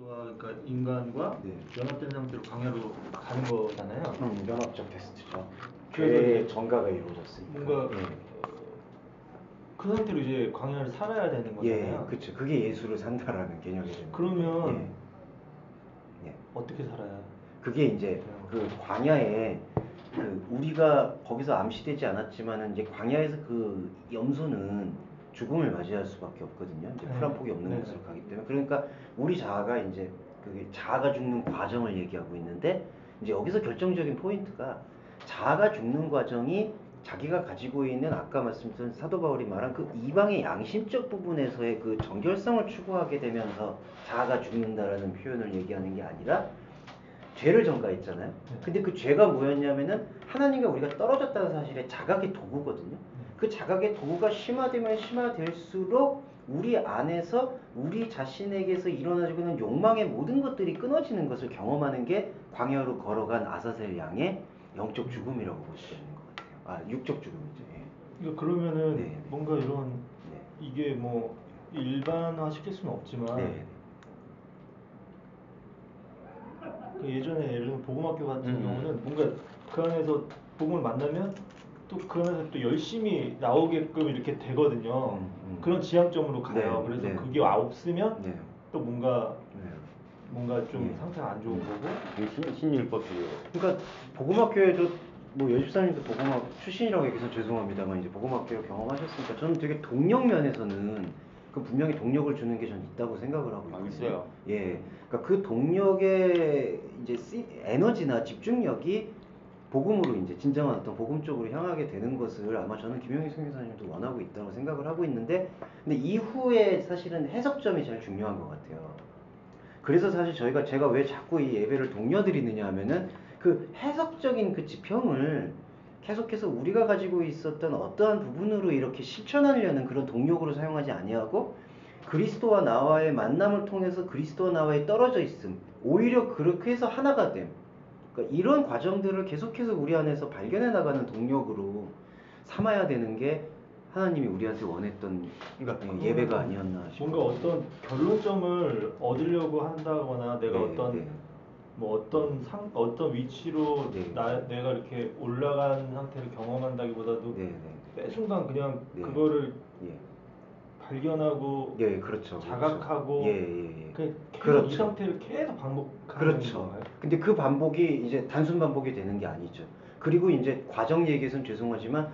그러니까 인간과 네. 연합된 상태로 광야로 가는 거잖아요. 연합적 테스트죠. 그래서 죄의 전가가 이루어졌으니까. 뭔가 그 상태로 이제 광야를 살아야 되는 거잖아요. 그렇죠. 그게 예수를 산다라는 개념이 됩니다. 그러면 어떻게 살아야? 그게 이제 그 광야에 그 우리가 거기서 암시되지 않았지만은 이제 광야에서 그 염소는 죽음을 맞이할 수밖에 없거든요. 이제 풀 한 폭이 없는 곳으로 가기 때문에. 그러니까 우리 자아가 이제 그게 자아가 죽는 과정을 얘기하고 있는데 이제 여기서 결정적인 포인트가 자아가 죽는 과정이 자기가 가지고 있는 아까 말씀드린 사도 바울이 말한 그 이방의 양심적 부분에서의 그 정결성을 추구하게 되면서 자아가 죽는다라는 표현을 얘기하는 게 아니라 죄를 전가했잖아요. 근데 그 죄가 뭐였냐면은 하나님과 우리가 떨어졌다는 사실의 자각의 도구거든요. 그 자각의 도구가 심화되면 심화될수록 우리 안에서 우리 자신에게서 일어나지고 있는 욕망의 모든 것들이 끊어지는 것을 경험하는 게 광야로 걸어간 아사셀 양의 영적 죽음이라고 볼 수 있는 것 같아요. 아, 육적 죽음이죠. 그러니까 그러면은 뭔가 이런 이게 뭐 일반화 시킬 수는 없지만 그 예전에 예를 들면 복음학교 같은 경우는 뭔가 그 안에서 복음을 만나면 또 그 안에서 또 열심히 나오게끔 이렇게 되거든요. 그런 지향점으로 가요. 그래서 그게 없으면 또 뭔가 좀 상태가 안 좋은 거고. 신율법주의. 그러니까 복음학교에도 뭐 여집사님도 복음학 출신이라고 얘기해서 죄송합니다만 이제 복음학교를 경험하셨으니까 저는 되게 동력 면에서는 그 분명히 동력을 주는 게 전 있다고 생각을 하고 있거든요. 있어요. 그러니까 그 동력의 이제 에너지나 집중력이 복음으로 이제 진정한 어떤 복음 쪽으로 향하게 되는 것을 아마 저는 김영희 선교사님도 원하고 있다고 생각을 하고 있는데, 근데 이후에 사실은 해석점이 제일 중요한 것 같아요. 그래서 사실 제가 왜 자꾸 이 예배를 독려드리느냐 하면은 그 해석적인 그 지평을 계속해서 우리가 가지고 있었던 어떠한 부분으로 이렇게 실천하려는 그런 동력으로 사용하지 아니하고 그리스도와 나와의 만남을 통해서 그리스도와 나와의 떨어져 있음, 오히려 그렇게 해서 하나가 됨. 그러니까 이런 과정들을 계속해서 우리 안에서 발견해 나가는 동력으로 삼아야 되는 게 하나님이 우리한테 원했던 예배가 아니었나 싶어요. 뭔가 어떤 결론점을 얻으려고 한다거나 내가 뭐 어떤 위치로 내가 이렇게 올라간 상태를 경험한다기보다도 매 순간 그냥 그거를 발견하고 자각하고 계속 이 상태를 계속 반복하는 건가요? 근데 그 반복이 이제 단순 반복이 되는 게 아니죠. 그리고 이제 과정 얘기에서는 죄송하지만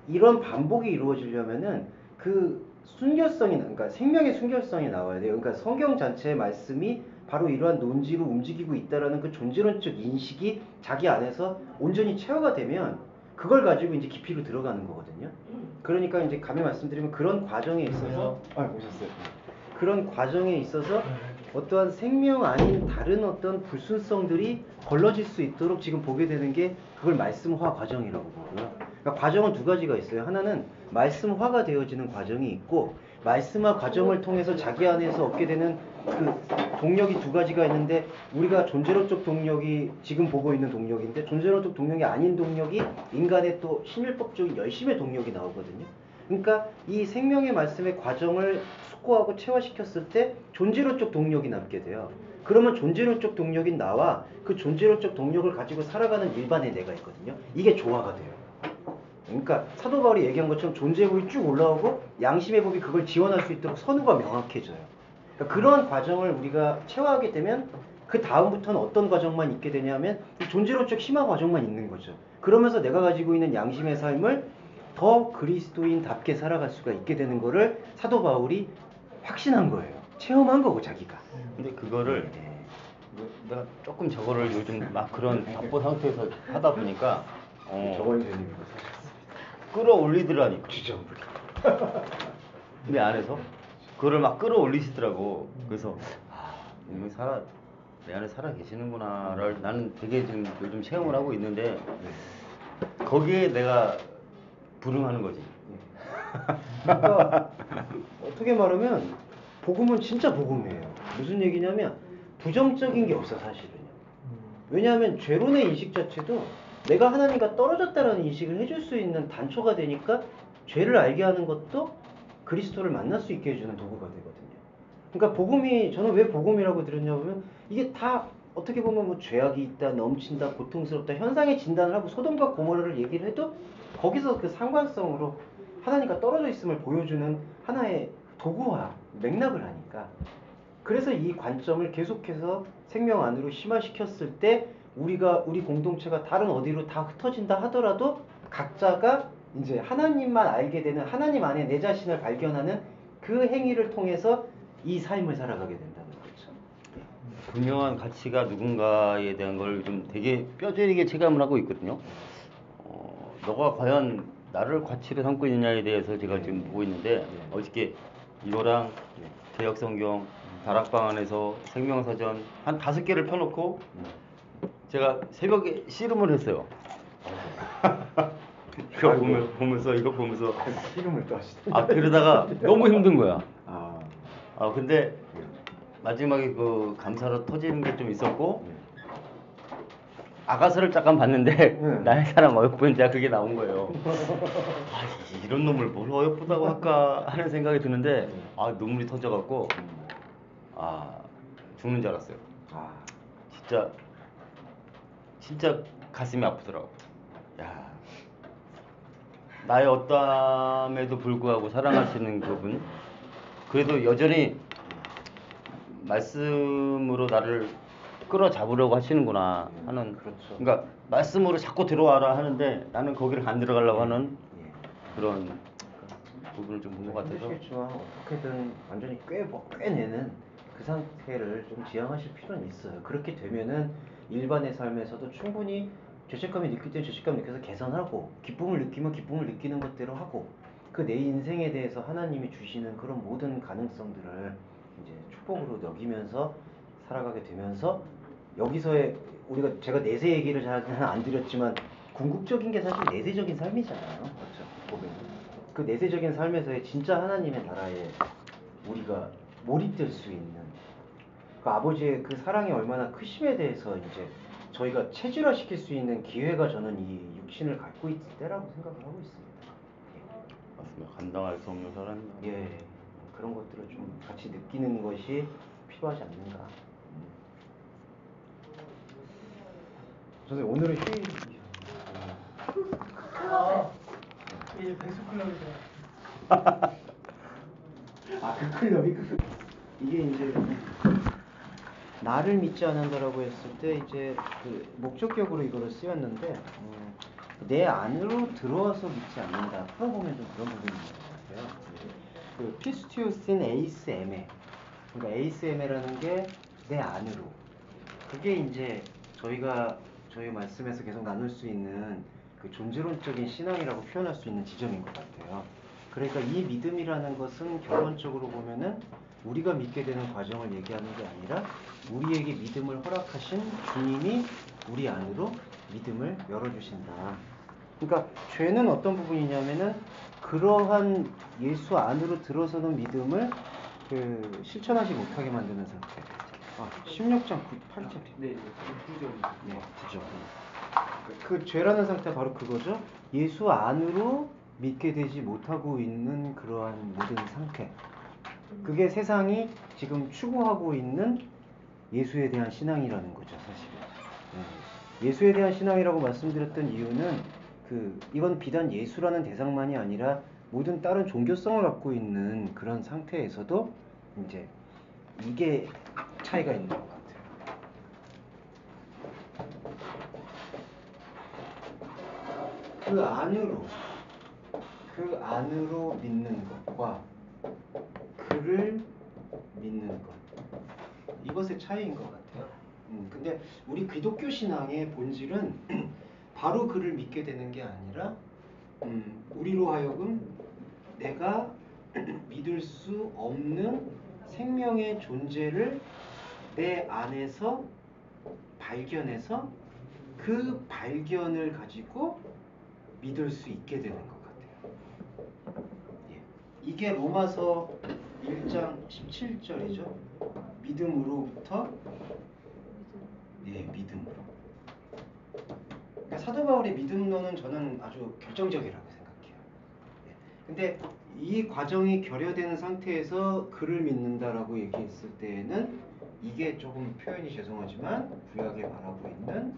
이런 반복이 이루어지려면은 그 순결성이, 그러니까 생명의 순결성이 나와야 돼요. 그러니까 성경 자체의 말씀이 바로 이러한 논지로 움직이고 있다라는 그 존재론적 인식이 자기 안에서 온전히 체화가 되면 그걸 가지고 이제 깊이로 들어가는 거거든요. 그러니까 이제 감히 말씀드리면 그런 과정에 있어서 오셨어요. 그런 과정에 있어서 어떠한 생명 아닌 다른 어떤 불순성들이 걸러질 수 있도록 지금 보게 되는 게 그걸 말씀화 과정이라고 보고요. 그러니까 과정은 두 가지가 있어요. 하나는 말씀화가 되어지는 과정이 있고, 말씀화 과정을 통해서 자기 안에서 얻게 되는 그 동력이 두 가지가 있는데, 우리가 존재론적 동력이 지금 보고 있는 동력인데, 존재론적 동력이 아닌 동력이 인간의 또 신율법적인 열심의 동력이 나오거든요. 그러니까 이 생명의 말씀의 과정을 숙고하고 체화시켰을 때 존재론적 동력이 남게 돼요. 그러면 존재론적 동력인 나와 그 존재론적 동력을 가지고 살아가는 일반의 내가 있거든요. 이게 조화가 돼요. 그러니까 사도 바울이 얘기한 것처럼 존재의 법이 쭉 올라오고 양심의 법이 그걸 지원할 수 있도록 선우가 명확해져요. 그러니까 그런 과정을 우리가 체화하게 되면 그 다음부터는 어떤 과정만 있게 되냐면 존재론적 심화 과정만 있는 거죠. 그러면서 내가 가지고 있는 양심의 삶을 더 그리스도인답게 살아갈 수가 있게 되는 거를 사도 바울이 확신한 거예요. 체험한 거고 자기가. 근데 그거를 내가 조금 저거를 요즘 막 그런 바쁜 상태에서 하다 보니까 저걸 되는 거 사실 끌어올리더라니까. 주정부리. 내 안에서 그거를 막 끌어올리시더라고. 그래서 이미 내 안에 살아 계시는구나를 나는 되게 지금 요즘 체험을 하고 있는데 거기에 내가 불응하는 거지. 그러니까 어떻게 말하면 복음은 진짜 복음이에요. 무슨 얘기냐면 부정적인 게 없어 사실은요. 왜냐하면 죄론의 인식 자체도 내가 하나님과 떨어졌다라는 인식을 해줄 수 있는 단초가 되니까 죄를 알게 하는 것도 그리스도를 만날 수 있게 해주는 도구가 되거든요. 그러니까 복음이 저는 왜 복음이라고 드렸냐면 이게 다 어떻게 보면 뭐 죄악이 있다, 넘친다, 고통스럽다 현상의 진단을 하고 소돔과 고모라를 얘기를 해도 거기서 그 상관성으로 하나님과 떨어져 있음을 보여주는 하나의 도구와 맥락을 하니까 그래서 이 관점을 계속해서 생명 안으로 심화시켰을 때 우리 공동체가 다른 어디로 다 흩어진다 하더라도 각자가 이제 하나님만 알게 되는 하나님 안에 내 자신을 발견하는 그 행위를 통해서 이 삶을 살아가게 된다는 거죠. 분명한 가치가 누군가에 대한 걸 좀 되게 뼈저리게 체감을 하고 있거든요. 너가 과연 나를 가치로 삼고 있느냐에 대해서 제가 지금 보고 있는데 어저께 이거랑 개혁성경 다락방 안에서 생명사전 한 5개를 펴놓고 제가 새벽에 씨름을 했어요. 이거 보면서 이거 보면서 씨름을 또 하시더라고요. 아 그러다가 너무 힘든 거야. 아, 근데 마지막에 그 감사로 터지는 게 좀 있었고 아가서를 잠깐 봤는데 나의 사랑 어여쁜자 그게 나온 거예요. 이런 놈을 뭘 어여쁘다고 할까 하는 생각이 드는데 눈물이 터져갖고 죽는 줄 알았어요. 진짜 가슴이 아프더라고. 야, 나의 어떠함에도 불구하고 사랑하시는 그분, 그래도 여전히 말씀으로 나를 끌어잡으려고 하시는구나 하는. 그렇죠. 그러니까 말씀으로 자꾸 들어와라 하는데 나는 거기를 안 들어가려고 하는 그런 부분을 좀 본 것 같아서. 힘드시겠지만 어떻게든 완전히 꿰내는 그 상태를 좀 지향하실 필요는 있어요. 그렇게 되면은 일반의 삶에서도 충분히 죄책감이 느낄 때 죄책감 느껴서 개선하고 기쁨을 느끼면 기쁨을 느끼는 것대로 하고 그 내 인생에 대해서 하나님이 주시는 그런 모든 가능성들을 이제 축복으로 여기면서 살아가게 되면서 여기서의 제가 내세 얘기를 잘 안 드렸지만 궁극적인 게 사실 내세적인 삶이잖아요. 그렇죠? 보면 그 내세적인 삶에서의 진짜 하나님의 나라에 우리가 몰입될 수 있는 그 아버지의 그 사랑이 얼마나 크심에 대해서 이제 저희가 체질화시킬 수 있는 기회가 저는 이 육신을 갖고 있을 때라고 생각을 하고 있습니다. 맞습니다. 감당할 수 없는 사람. 그런 것들을 좀 같이 느끼는 것이 필요하지 않는가. 선생님 오늘은 휴일. 이제 백수 클럽이 그 클럽이 이게 이제 나를 믿지 않는다라고 했을 때 이제 그 목적격으로 이거를 쓰였는데 내 안으로 들어와서 믿지 않는다. 풀어보면 좀 그런 부분이 있는 것 같아요. 그 피스티우스인 에이스에메. 그러니까 에이스에메라는 게 내 안으로. 그게 이제 저희 말씀에서 계속 나눌 수 있는 그 존재론적인 신앙이라고 표현할 수 있는 지점인 것 같아요. 그러니까 이 믿음이라는 것은 결론적으로 보면은 우리가 믿게 되는 과정을 얘기하는 게 아니라 우리에게 믿음을 허락하신 주님이 우리 안으로 믿음을 열어주신다. 그러니까 죄는 어떤 부분이냐면은 그러한 예수 안으로 들어서는 믿음을 실천하지 못하게 만드는 상태. 16장 8절. 네, 9절. 그 죄라는 상태가 바로 그거죠. 예수 안으로 믿게 되지 못하고 있는 그러한 모든 상태. 그게 세상이 지금 추구하고 있는 예수에 대한 신앙이라는 거죠, 사실은. 예수에 대한 신앙이라고 말씀드렸던 이유는 이건 비단 예수라는 대상만이 아니라 모든 다른 종교성을 갖고 있는 그런 상태에서도 이제 이게 차이가 있는 것 같아요. 그 안으로 믿는 것과 그를 믿는 것, 이것의 차이인 것 같아요. 근데 우리 기독교 신앙의 본질은 바로 그를 믿게 되는 게 아니라 우리로 하여금 내가 믿을 수 없는 생명의 존재를 내 안에서 발견해서 그 발견을 가지고 믿을 수 있게 되는 것 같아요. 이게 로마서 1장 17절이죠. 믿음으로부터 믿음으로. 그러니까 사도 바울의 믿음론은 저는 아주 결정적이라고 생각해요. 근데 이 과정이 결여되는 상태에서 그를 믿는다라고 얘기했을 때에는 이게 조금 표현이 죄송하지만 구약에 말하고 있는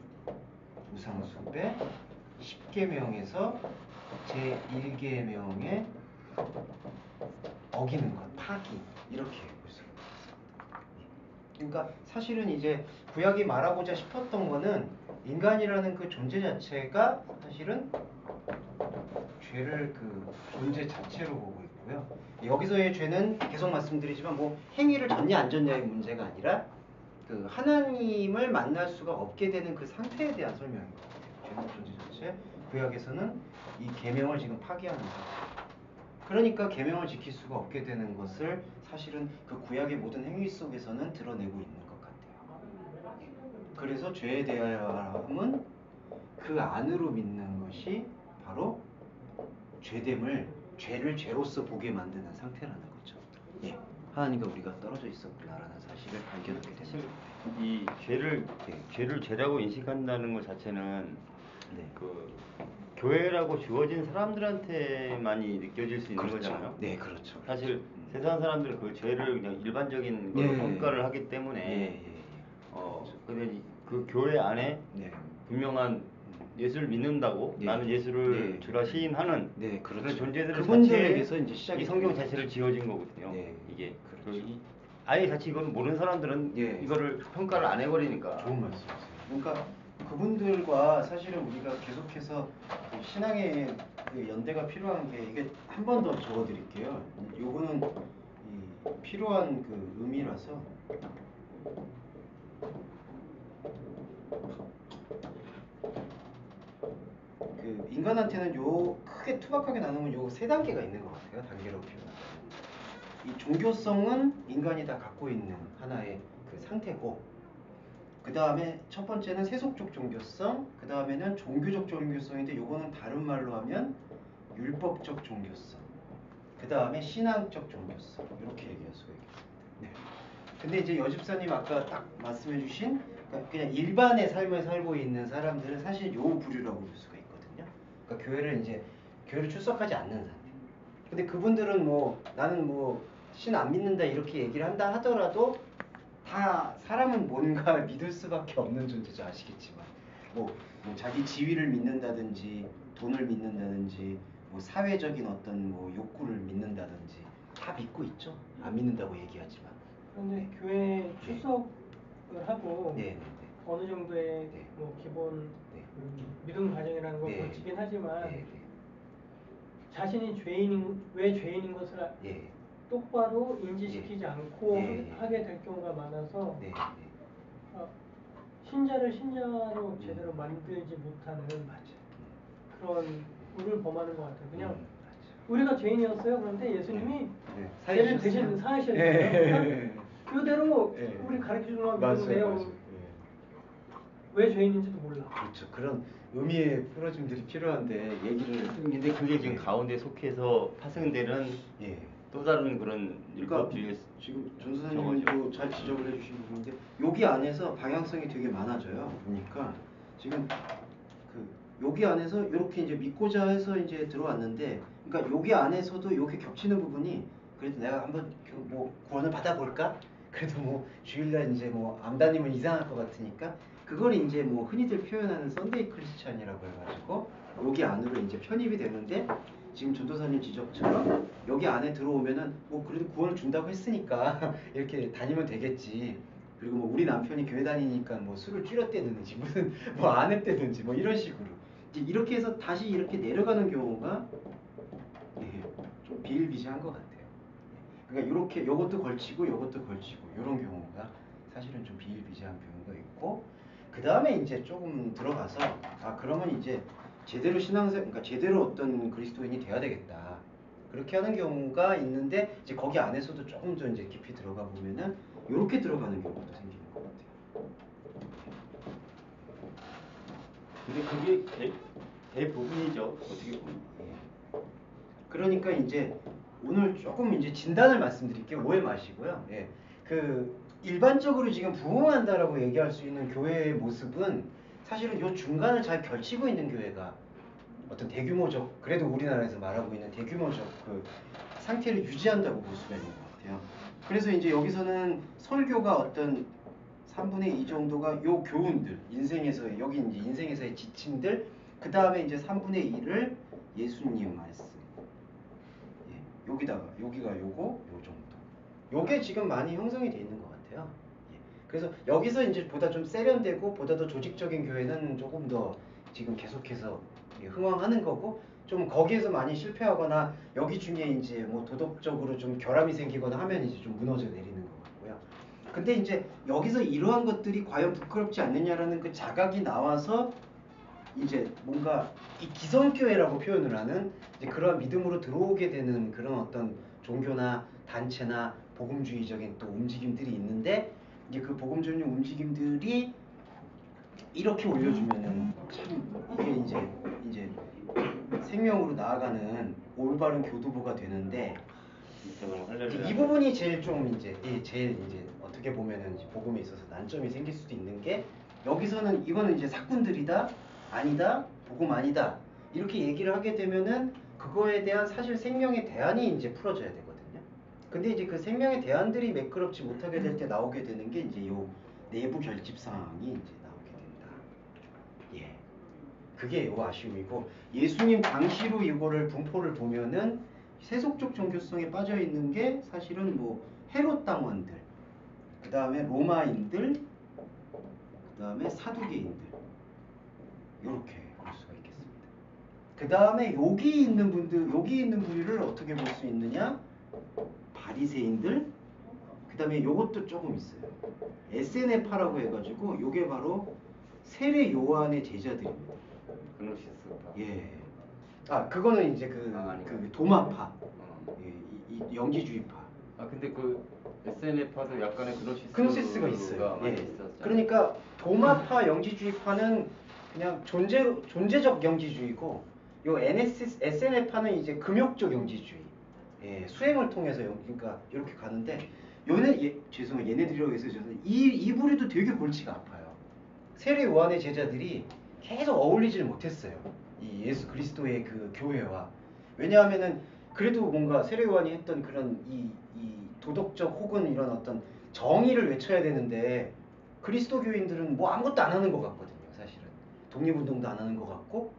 우상숭배 10계명에서 제1계명에 어기는 것, 파기 이렇게 볼 수가 있습니다. 그러니까 사실은 이제 구약이 말하고자 싶었던 거는 인간이라는 그 존재 자체가 사실은 죄를 그 존재 자체로 보고 있고요. 여기서의 죄는 계속 말씀드리지만 뭐 행위를 졌냐 안 졌냐의 문제가 아니라 그 하나님을 만날 수가 없게 되는 그 상태에 대한 설명인 것 같아요. 죄는 존재 자체. 구약에서는 이 계명을 지금 파기하는 상태. 그러니까 계명을 지킬 수가 없게 되는 것을 사실은 그 구약의 모든 행위 속에서는 드러내고 있는 것 같아요. 그래서 죄에 대함은 그 안으로 믿는 것이 바로 죄를 죄로서 보게 만드는 상태라는 거죠. 예. 하나님과 우리가 떨어져 있었구나라는 사실을 발견하게 됩니다. 이 죄를 죄라고 인식한다는 것 자체는 네. 그 교회라고 주어진 사람들한테만이 느껴질 수 있는 그렇죠. 거잖아요. 네, 그렇죠. 사실 세상 사람들은 그 죄를 그냥 일반적인 걸로 예, 평가를 하기 때문에 예. 근데 그 교회 안에 네. 분명한 예수를 믿는다고 네. 나는 예수를 네. 주라 시인하는 네, 그렇죠. 그런 존재들 그분들에게서 이제 시작이 이 성경 됩니다. 자체를 지어진 거거든요. 네, 이게 그렇죠. 아예 같이 이걸 모르는 사람들은 예. 이거를 평가를 안 해버리니까. 좋은 말씀이세요. 그러니까 그분들과 사실은 우리가 계속해서 그 신앙의 그 연대가 필요한 게 이게 한 번 더 적어드릴게요. 요거는 이 필요한 그 의미라서. 그 인간한테는 요 크게 투박하게 나누면 요 세 단계가 있는 것 같아요. 단계로 표현하면 이 종교성은 인간이 다 갖고 있는 하나의 그 상태고, 그 다음에 첫 번째는 세속적 종교성, 그 다음에는 종교적 종교성인데 요거는 다른 말로 하면 율법적 종교성, 그 다음에 신앙적 종교성, 이렇게 얘기할 수가 있겠습니다. 네. 근데 이제 여집사님 아까 딱 말씀해주신 그냥 일반의 삶을 살고 있는 사람들은 사실 요 부류라고 볼 수가 있거든요. 그러니까 교회를 출석하지 않는 상태. 근데 그분들은 뭐 나는 뭐 신 안 믿는다 이렇게 얘기를 한다 하더라도 다 사람은 뭔가 믿을 수밖에 없는 존재죠. 아시겠지만 뭐 자기 지위를 믿는다든지 돈을 믿는다든지 뭐 사회적인 어떤 뭐 욕구를 믿는다든지 다 믿고 있죠. 안 믿는다고 얘기하지만. 그런데 교회 출석을 하고 네. 어느 정도의 네. 뭐 기본 네. 믿음 과정이라는 걸 네. 거치긴 하지만 네. 자신이 왜 죄인인 것을 네. 똑바로 인지시키지 않고 네. 하게 될 경우가 많아서 네. 신자를 신자로 제대로 만들지 못하는 그런 불을 범하는 것 같아요. 그냥 우리가 죄인이었어요. 그런데 예수님이 죄를 대신 사하셨어요. 네. 그대로 네. 우리 가르쳐주는 맞아요, 내용 맞아요. 왜 죄인인지도 몰라. 그렇죠. 그런 의미의 풀어짐들이 필요한데 얘기를. 근데 그게 지금 가운데 속해서 파생되는 예. 또 다른 그런 그러니까 율법주의 지금 전 선생님도 잘 지적을 해주신 부분인데 여기 안에서 방향성이 되게 많아져요. 보니까 지금 그 여기 안에서 이렇게 이제 믿고자 해서 이제 들어왔는데, 그러니까 여기 안에서도 이렇게 겹치는 부분이 그래도 내가 한번 뭐 구원을 받아볼까? 그래도 뭐 주일날 이제 뭐 안 다니면 이상할 것 같으니까 그걸 이제 뭐 흔히들 표현하는 썬데이 크리스찬이라고 해가지고 여기 안으로 이제 편입이 되는데, 지금 전도사님 지적처럼 여기 안에 들어오면은 뭐 그래도 구원을 준다고 했으니까 이렇게 다니면 되겠지. 그리고 뭐 우리 남편이 교회 다니니까 뭐 술을 줄였대든지 무슨 뭐 안 했대든지 뭐 이런 식으로 이제 이렇게 해서 다시 이렇게 내려가는 경우가 좀 비일비재한 것 같아요. 그러니까 이렇게 요것도 걸치고 요것도 걸치고 이런 경우가 사실은 좀 비일비재한 경우가 있고, 그 다음에 이제 조금 들어가서 그러면 이제 제대로 그러니까 제대로 어떤 그리스도인이 돼야 되겠다. 그렇게 하는 경우가 있는데 이제 거기 안에서도 조금 더 이제 깊이 들어가 보면은 이렇게 들어가는 경우도 생기는 것 같아요. 근데 그게 대부분이죠. 어떻게 보면. 그러니까 이제 오늘 조금 이제 진단을 말씀드릴게요. 오해 마시고요. 예. 그 일반적으로 지금 부흥한다라고 얘기할 수 있는 교회의 모습은 사실은 요 중간을 잘 걸치고 있는 교회가 어떤 대규모적, 그래도 우리나라에서 말하고 있는 대규모적 그 상태를 유지한다고 볼 수가 있는 것 같아요. 그래서 이제 여기서는 설교가 어떤 3분의 2 정도가 요 교훈들, 인생에서 여기 이제 인생에서의 지침들, 그 다음에 이제 3분의 1을 예수님 말씀. 예, 여기가 요거 요 정도. 요게 지금 많이 형성이 돼 있는 것 같아요. 예, 그래서 여기서 이제 보다 좀 세련되고 보다 더 조직적인 교회는 조금 더 지금 계속해서 흥왕하는 거고, 좀 거기에서 많이 실패하거나 여기 중에 이제 뭐 도덕적으로 좀 결함이 생기거나 하면 이제 좀 무너져 내리는 것 같고요. 근데 이제 여기서 이러한 것들이 과연 부끄럽지 않느냐라는 그 자각이 나와서 이제 뭔가 이 기성교회라고 표현을 하는 이제 그러한 믿음으로 들어오게 되는 그런 어떤 종교나 단체나 복음주의적인 또 움직임들이 있는데, 이제 그 복음주의 움직임들이 이렇게 올려주면은 참 이게 이제 생명으로 나아가는 올바른 교두보가 되는데, 이 부분이 제일 좀 제일 어떻게 보면은 복음에 있어서 난점이 생길 수도 있는 게, 여기서는 이거는 이제 사꾼들이다, 아니다, 복음 아니다 이렇게 얘기를 하게 되면은 그거에 대한 사실 생명의 대안이 이제 풀어져야 되거든요. 근데 이제 그 생명의 대안들이 매끄럽지 못하게 될 때 나오게 되는 게 이제 요 내부 결집 상황이 이제 나오게 된다. 예, 그게 요 아쉬움이고, 예수님 당시로 이거를 분포를 보면은 세속적 종교성에 빠져 있는 게 사실은 뭐 헤롯 당원들, 그 다음에 로마인들, 그 다음에 사두개인들, 이렇게 볼 수가 있겠습니다. 그 다음에 여기 있는 부류를 어떻게 볼 수 있느냐? 바리새인들, 그 다음에 요것도 조금 있어요. 에세네파라고 해가지고 요게 바로 세례 요한의 제자들입니다. 그노시스파. 예. 아, 그거는 이제 그 도마파, 예, 이 영지주의파. 아, 근데 그 SNF파도 약간의 그노시스가 있어요. 많이 예. 있었잖아요. 그러니까 도마파 영지주의파는 그냥 존재적 영지주의고, 요 SNF파는 이제 금욕적 영지주의. 예, 수행을 통해서 그러니까 이렇게 가는데, 죄송해요. 얘네들이라고 해서 저는 이 부류도 되게 골치가 아파요. 세례 요한의 제자들이 계속 어울리질 못했어요. 이 예수 그리스도의 그 교회와. 왜냐하면은 그래도 뭔가 세례 요한이 했던 그런 이 도덕적 혹은 이런 어떤 정의를 외쳐야 되는데, 그리스도 교인들은 뭐 아무것도 안 하는 것 같거든요. 사실은 독립운동도 안 하는 것 같고,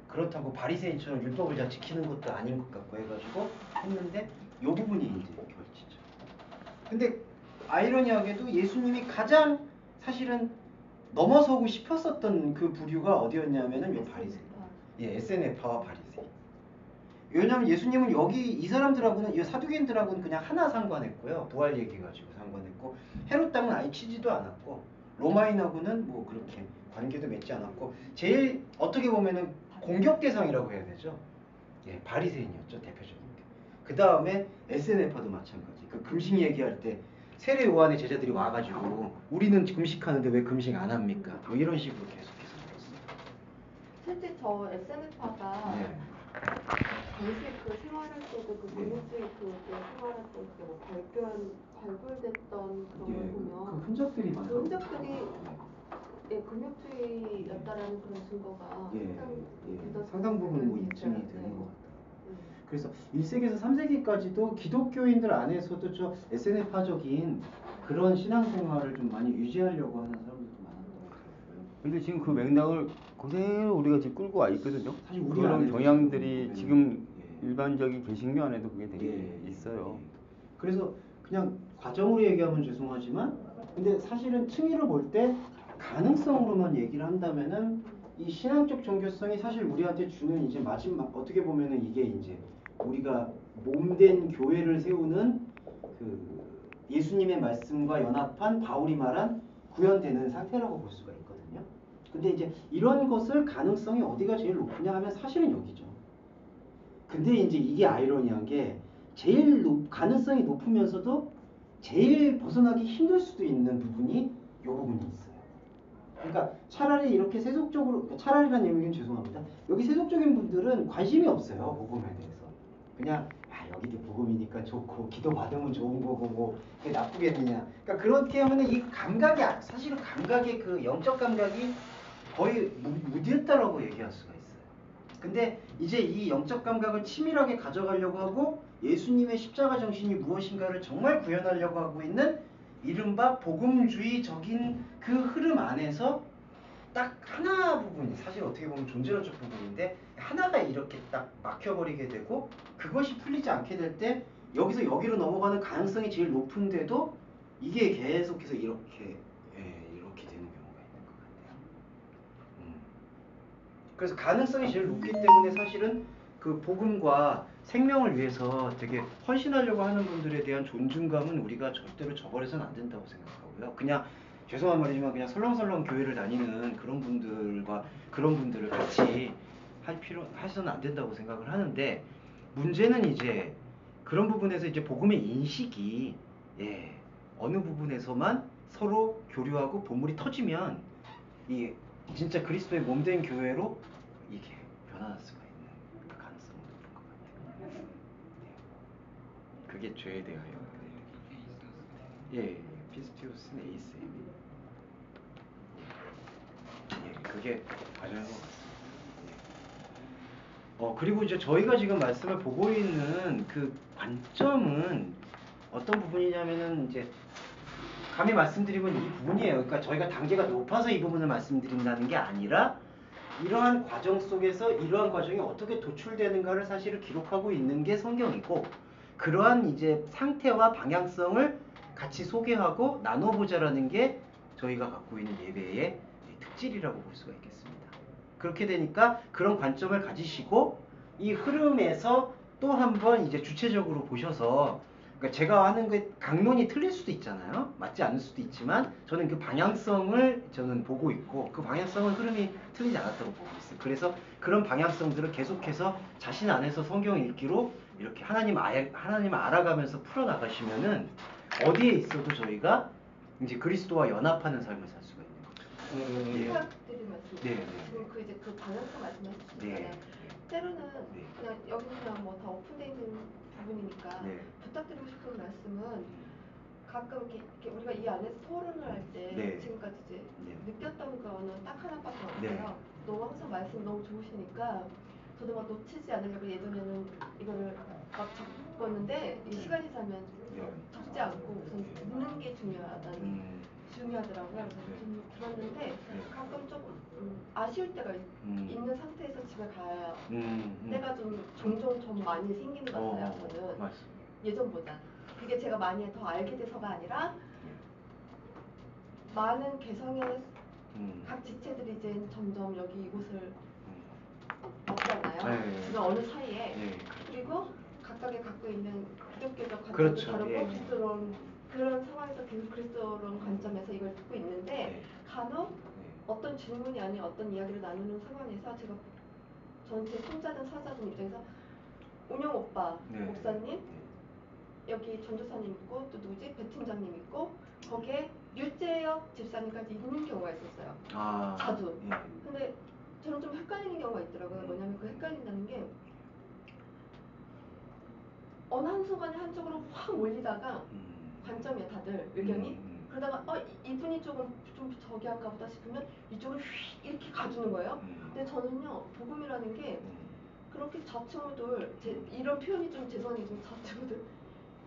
그렇다고 바리새인처럼 율법을 잘 지키는 것도 아닌 것 같고 해가지고 했는데, 이 부분이 이제 결치죠. 근데 아이러니하게도 예수님이 가장 사실은 넘어서고 싶었었던 그 부류가 어디였냐면은 요 바리새인. 예, SNF파와 바리새인. 왜냐면 예수님은 여기 이 사람들하고는, 이 사두개인들하고는 그냥 하나 상관했고요. 부활 얘기 가지고 상관했고, 헤롯 땅은 아예 치지도 않았고, 로마인하고는 뭐 그렇게 관계도 맺지 않았고, 제일 어떻게 보면은 공격 대상이라고 해야 되죠. 예, 바리새인이었죠, 대표적인 게. 그 다음에 SNF파도 마찬가지. 그 금식 얘기할 때 세례 요한의 제자들이 와가지고 우리는 금식하는데 왜 금식 안 합니까? 뭐 이런 식으로 계속해서 물었어요. 실제 저 SNF파가 네. 당시 그 생활할 때도 그 민주주의 생활할 때 뭐 발굴됐던 그런 걸 보면 그 흔적들이 많아요. 그 흔적들이 금욕주의였다라는 그런 증거가 상당 부분 뭐 입증이 되는 것 같아요. 그래서 1세기에서 3세기까지도 기독교인들 안에서도 저 SNF파적인 그런 신앙생활을 좀 많이 유지하려고 하는 사람들도 많았던 것 같아요. 근데 지금 그 맥락을 그대로 우리가 지금 끌고 와 있거든요. 사실 우리 그런 안에도 경향들이 지금 예. 일반적인 개신교 안에도 그게 되게 있어요. 그래서 그냥 과정으로 얘기하면 죄송하지만, 근데 사실은 층위를 볼 때 가능성으로만 얘기를 한다면은 이 신앙적 종교성이 사실 우리한테 주는 이제 마지막, 어떻게 보면은 이게 이제 우리가 몸된 교회를 세우는 그 예수님의 말씀과 연합한 바울이 말한 구현되는 상태라고 볼 수가 있거든요. 근데 이제 이런 것을 가능성이 어디가 제일 높으냐 하면 사실은 여기죠. 근데 이제 이게 아이러니한 게 제일 가능성이 높으면서도 제일 벗어나기 힘들 수도 있는 부분이 이 부분이 있어요. 그러니까 차라리 이렇게 세속적으로, 차라리라는 얘기는 죄송합니다. 여기 세속적인 분들은 관심이 없어요, 복음에 대해서. 그냥 여기도 복음이니까 좋고 기도 받으면 좋은 거고 뭐 그게 나쁘겠느냐. 그러니까 그렇게 하면은 이 감각이, 사실은 감각의 그 영적 감각이 거의 무디했다라고 얘기할 수가 있어요. 근데 이제 이 영적 감각을 치밀하게 가져가려고 하고 예수님의 십자가 정신이 무엇인가를 정말 구현하려고 하고 있는 이른바 복음주의적인 그 흐름 안에서 딱 하나 부분이 사실 어떻게 보면 존재론적 부분인데 하나가 이렇게 딱 막혀버리게 되고 그것이 풀리지 않게 될 때 여기서 여기로 넘어가는 가능성이 제일 높은데도 이게 계속해서 이렇게 이렇게 되는 경우가 있는 것 같아요. 그래서 가능성이 제일 높기 때문에 사실은 그 복음과 생명을 위해서 되게 헌신하려고 하는 분들에 대한 존중감은 우리가 절대로 저버려서는 안 된다고 생각하고요. 그냥 죄송한 말이지만 그냥 설렁설렁 교회를 다니는 그런 분들을 같이 하셔서는 안 된다고 생각을 하는데 문제는 이제 그런 부분에서 이제 복음의 인식이 어느 부분에서만 서로 교류하고 본물이 터지면 이 진짜 그리스도의 몸된 교회로 이게 변화할 수가 있는 그 가능성이 높은 것 같아요. 그게 죄에 대하여 피스티우스는 에이스임. 그게 가장 것 같습니다. 그리고 이제 저희가 지금 말씀을 보고 있는 그 관점은 어떤 부분이냐면은 이제 감히 말씀드리면 이 부분이에요. 그러니까 저희가 단계가 높아서 이 부분을 말씀드린다는 게 아니라 이러한 과정 속에서 이러한 과정이 어떻게 도출되는가를 사실을 기록하고 있는 게 성경이고 그러한 이제 상태와 방향성을 같이 소개하고 나눠보자라는 게 저희가 갖고 있는 예배의 특질이라고 볼 수가 있겠습니다. 그렇게 되니까 그런 관점을 가지시고 이 흐름에서 또 한번 이제 주체적으로 보셔서 그러니까 제가 하는 게 강론이 틀릴 수도 있잖아요. 맞지 않을 수도 있지만 저는 그 방향성을 저는 보고 있고 그 방향성은 흐름이 틀리지 않았다고 보고 있어요. 그래서 그런 방향성들을 계속해서 자신 안에서 성경 읽기로 이렇게 하나님을 알아가면서 풀어나가시면은 어디에 있어도 저희가 이제 그리스도와 연합하는 삶을 살 수가 있는 거죠. 부탁드리는 말씀. 네. 지금 그 이제 그 방향성 말씀하셨잖아요. 네. 때로는 네. 그냥 여기는 그냥 뭐 다 오픈되어 있는 부분이니까 네. 부탁드리고 싶은 말씀은 가끔 이렇게 우리가 이 안에서 토론을 할 때 네. 지금까지 이제 네. 느꼈던 거는 딱 하나밖에 없어요. 네. 너무 항상 말씀 너무 좋으시니까 저도 막 놓치지 않으려고 예전에는 이거를 막 적었는데 이 시간이 지나면 적지 않고 우선 듣는 게 중요하더라고요. 그래서 좀 들었는데 가끔 조금 아쉬울 때가 있는 상태에서 집에 가야 때가 좀 종종 좀 많이 생기는 것 같아요. 저는 맞습니다. 예전보다 그게 제가 많이 더 알게 돼서가 아니라 많은 개성의 각 지체들이 이제 점점 여기 이곳을 없잖아요. 지금 어느 사이에 그리고 각각이 갖고 있는 기독교적 관점도 그렇죠. 다르고 그리스도론 그런 상황에서 계속 그리스도론 관점에서 이걸 듣고 있는데 간혹 어떤 질문이 아닌 어떤 이야기를 나누는 상황에서 제가 전체 손자든 사자든 입장에서 운영 오빠 목사님 여기 전도사님 있고 또 누구지 배 팀장님 있고 거기에 류재혁 집사님까지 있는 경우가 있었어요. 자주. 근데 저는 좀 헷갈리는 경우가 있더라고요. 뭐냐면 그 헷갈린다는 게 어느 한순간에 한쪽으로 확 몰리다가 관점이야 다들 의견이 그러다가 이분이 조금 좀 저기 한가 보다 싶으면 이쪽으로 휙 이렇게 가주는 거예요. 근데 저는요 복음이라는 게 그렇게 좌충우돌 이런 표현이 좀 죄송한데 좀 좌충우돌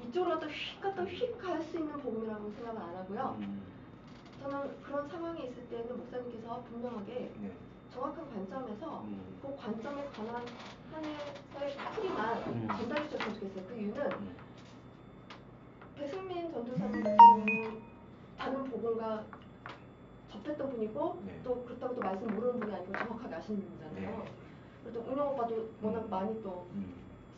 이쪽으로 갔다 휙 갈 수 있는 복음이라고 생각을 안 하고요. 저는 그런 상황에 있을 때는 목사님께서 분명하게 정확한 관점에서 그 관점에 관한 하나의 풀이만 전달해 주셨으면 좋겠어요. 그 이유는 배승민 전도사님 같은 경우는 다른 복음과 접했던 분이고 또 그렇다고 또 말씀 모르는 분이 아니고 정확하게 아시는 분이잖아요. 그리고 또 운영 오빠도 워낙 많이 또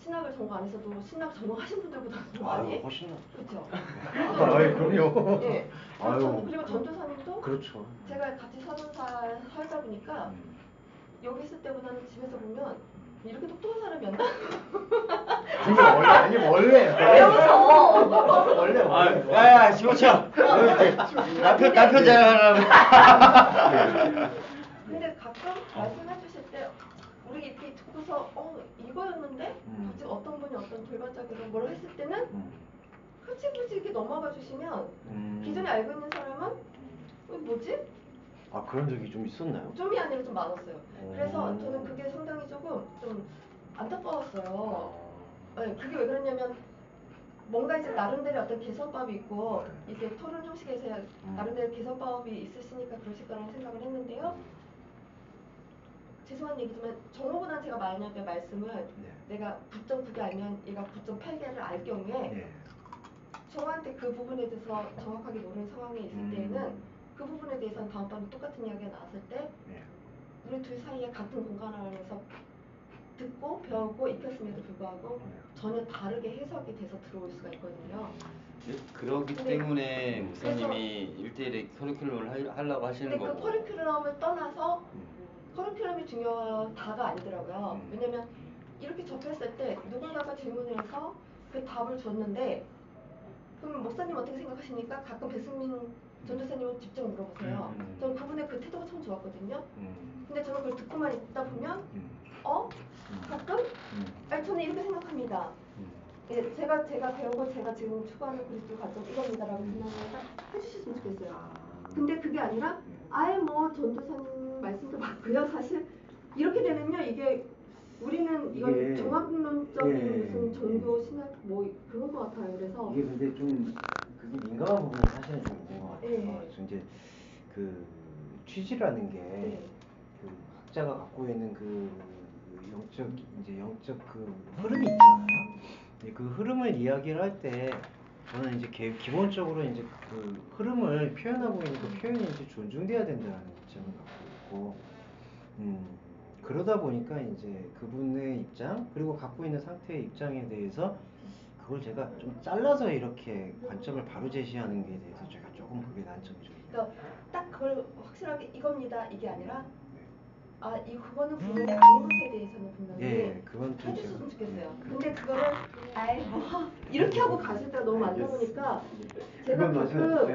신학을 전공 안 해서도 신학 전공하신 분들보다는 더 많이 훨씬 그렇죠. 그럼요. 예. 그리고 전도사님도 그렇죠. 제가 같이 30살 살다 보니까 여기 있을 때보다는 집에서 보면 이렇게 똑똑한 사람이 안 나. 원래. 왜 웃어? 원래. 야야 시고쳐. 남편 자랑하라고. 근데 가끔 말씀해 주실 때 우리 이렇게 듣고서 이거였는데 갑자기 어떤 분이 어떤 돌발적으로 뭘 했을 때는 흐지부지 이렇게 넘어가 주시면 기존에 알고 있는 사람은 뭐지? 아 그런 적이 좀 있었나요? 좀이 아니라 좀 많았어요. 그래서 저는 그게 상당히 조금 좀 안타까웠어요. 네, 그게 왜 그러냐면 뭔가 이제 나름대로 어떤 개선법이 있고 이게 토론 형식에서 나름대로 개선법이 있으시니까 그러실 거라고 생각을 했는데요. 죄송한 얘기지만 정호보다는 제가 만약에 말씀을 내가 9.9개 알면 얘가 9.8개를 알 경우에 정호한테 그 부분에 대해서 정확하게 모르는 상황에 있을 때에는 그 부분에 대해서는 다음번에 똑같은 이야기가 나왔을 때 우리 둘 사이에 같은 공간 안에서 듣고 배우고 익혔음에도 불구하고 전혀 다르게 해석이 돼서 들어올 수가 있거든요. 그렇기 때문에 목사님이 1대1의 커리큘럼을 하려고 하시는 근데 거고. 그 커리큘럼을 떠나서 커리큘럼이 중요하다가 아니더라고요. 왜냐면 이렇게 접했을 때 누군가가 질문을 해서 그 답을 줬는데 그럼 목사님 어떻게 생각하십니까? 가끔 배승민 전도사님은 직접 물어보세요. 저는 그분의 그 태도가 참 좋았거든요. 근데 저는 그걸 듣고만 있다 보면 가끔 아니 저는 이렇게 생각합니다. 예, 제가 배우고 제가 지금 추구하는 그리스도 관점 이겁니다라고 생각을 해주셨으면 좋겠어요. 근데 그게 아니라 아예 뭐 전도사님 말씀도 맞고요. 사실 이렇게 되면요 이게 우리는 이건 종합론적인 무슨 종교 신학 뭐 그런 것 같아요. 그래서 이게 근데 좀 그게 민감한 부분이 사실은 좀 있는 것 같아요. 그래서 이제 그 취지라는 게 그 학자가 갖고 있는 그 영적 그 흐름이 있잖아요. 그 흐름을 이야기를 할 때 저는 이제 기본적으로 이제 그 흐름을 표현하고 있는 그 표현이 이제 존중돼야 된다는 입장을 갖고 있고, 그러다 보니까 이제 그분의 입장 그리고 갖고 있는 상태의 입장에 대해서 그걸 제가 좀 잘라서 이렇게 관점을 바로 제시하는 게 대해서 제가 조금 그게 난점이 좀 있어요. 그러니까 딱 그걸 확실하게 이겁니다 이게 아니라 그거는 분명히 아닌 것에 대해서는 분명히 그건 좀 해주셨으면 좋겠어요. 근데 그거를 아이 뭐 이렇게 하고 가실 때가 너무 많다 보니까 제가 가끔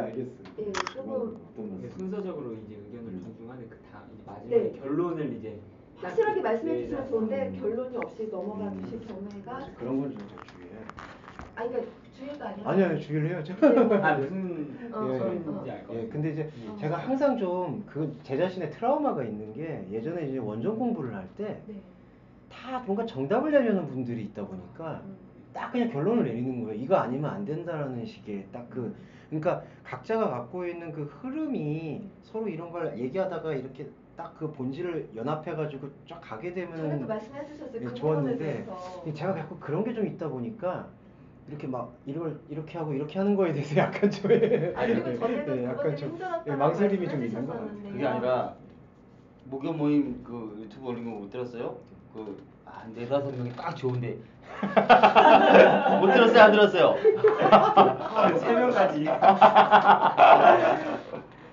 조금 순서적으로 이제 의견을 존중하는 그 다음 이제 마지막에 결론을 이제 확실하게 말씀해 주시면 좋은데 결론이 없이 넘어가 주실 경우가 그런 건 좀 주의해요. 아니 그러니까 주의가 아니라 아니요 주의를 해요. 무슨 소리인지 알 것 같아요. 근데 이제 제가 항상 좀 그 제 자신의 트라우마가 있는 게 예전에 이제 원전 공부를 할 때 다 뭔가 정답을 내려는 분들이 있다 보니까 딱 그냥 결론을 내리는 거예요. 이거 아니면 안 된다라는 식의 딱 그러니까 각자가 갖고 있는 그 흐름이 서로 이런 걸 얘기하다가 이렇게 딱 그 본질을 연합해가지고 쫙 가게 되면 전에도 말씀해 주셨어요. 그 부분에 좋았는데 대해서. 제가 자꾸 그런 게 좀 있다 보니까 이렇게 막 이걸 이렇게 하고 이렇게 하는 거에 대해서 약간 좀 그리고 전에도 약간 좀 망설임이 좀 있는 것 같아요. 그게 아니라 목요 모임 그 유튜브 올린 거 못 들었어요? 그 4-5명이 딱 좋은데 못 들었어요? 안 들었어요? 3명까지.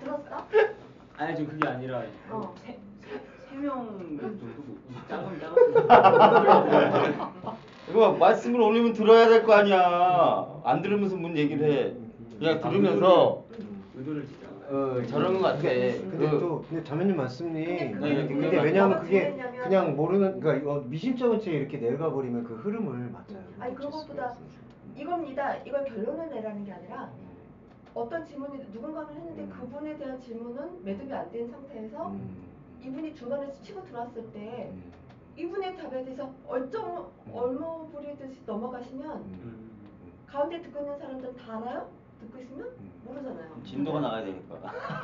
들었어? 아니 좀 그게 아니라 어. 세 명 정도 작으면 이거 말씀을 올리면 들어야 될 거 아니야. 안 들으면서 뭔 얘기를 해. 그냥 들으면서 의도를 진짜 저런 것 같아. 근데 자매님 말씀이 근데 그게 왜냐하면 뭐가 그게 중요했냐면 그냥 모르는 그러니까 이거 미심쩍은 채 이렇게 내려가 버리면 그 흐름을 맞아요. 아니 그것보다 이겁니다. 이걸 결론을 내라는 게 아니라 어떤 질문이 누군가는 했는데 그분에 대한 질문은 매듭이 안 된 상태에서 이분이 중간에 치고 들어왔을 때 이분의 답에 대해서 얼머부리듯이 넘어가시면 가운데 듣고 있는 사람들은 다 알아요? 듣고 있으면 모르잖아요. 진도가 나가야 되니까.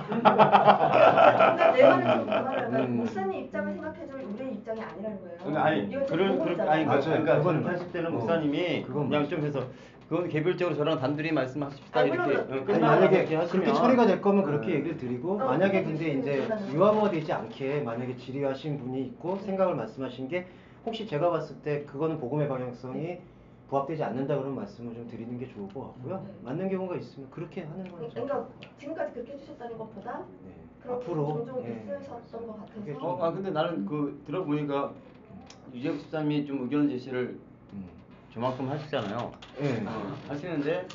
그러니까 내 말을 좀 그만하면 목사님 입장을 생각해줄 우리의 입장이 아니라는 거예요. 그러니까 아니 이건 좀 그런 보고잖아요. 아니 맞아요. 그러니까 그건 그렇게 하실 때는 목사님이 그냥 좀 해서 그건 개별적으로 저랑 단둘이 말씀하십시다 아니, 이렇게 물론, 아니, 만약에 그렇게 처리가 될 거면 그렇게 네. 얘기를 드리고 어, 만약에 그렇게 근데 이제 해주시면 유아무가 되지 않게 만약에 질의하신 분이 있고 생각을 말씀하신 게 혹시 제가 봤을 때 그거는 복음의 방향성이 부합되지 않는다 그런 말씀을 좀 드리는 게 좋을 것 같고요. 맞는 경우가 있으면 그렇게 하는 건 그러니까 지금까지 그렇게 해주셨다는 것보다 그렇게 앞으로 종종 있으셨던 것 같아서 근데 나는 그 들어보니까 유재석 집사님이 좀 의견 제시를 저만큼 하시잖아요. 하시는데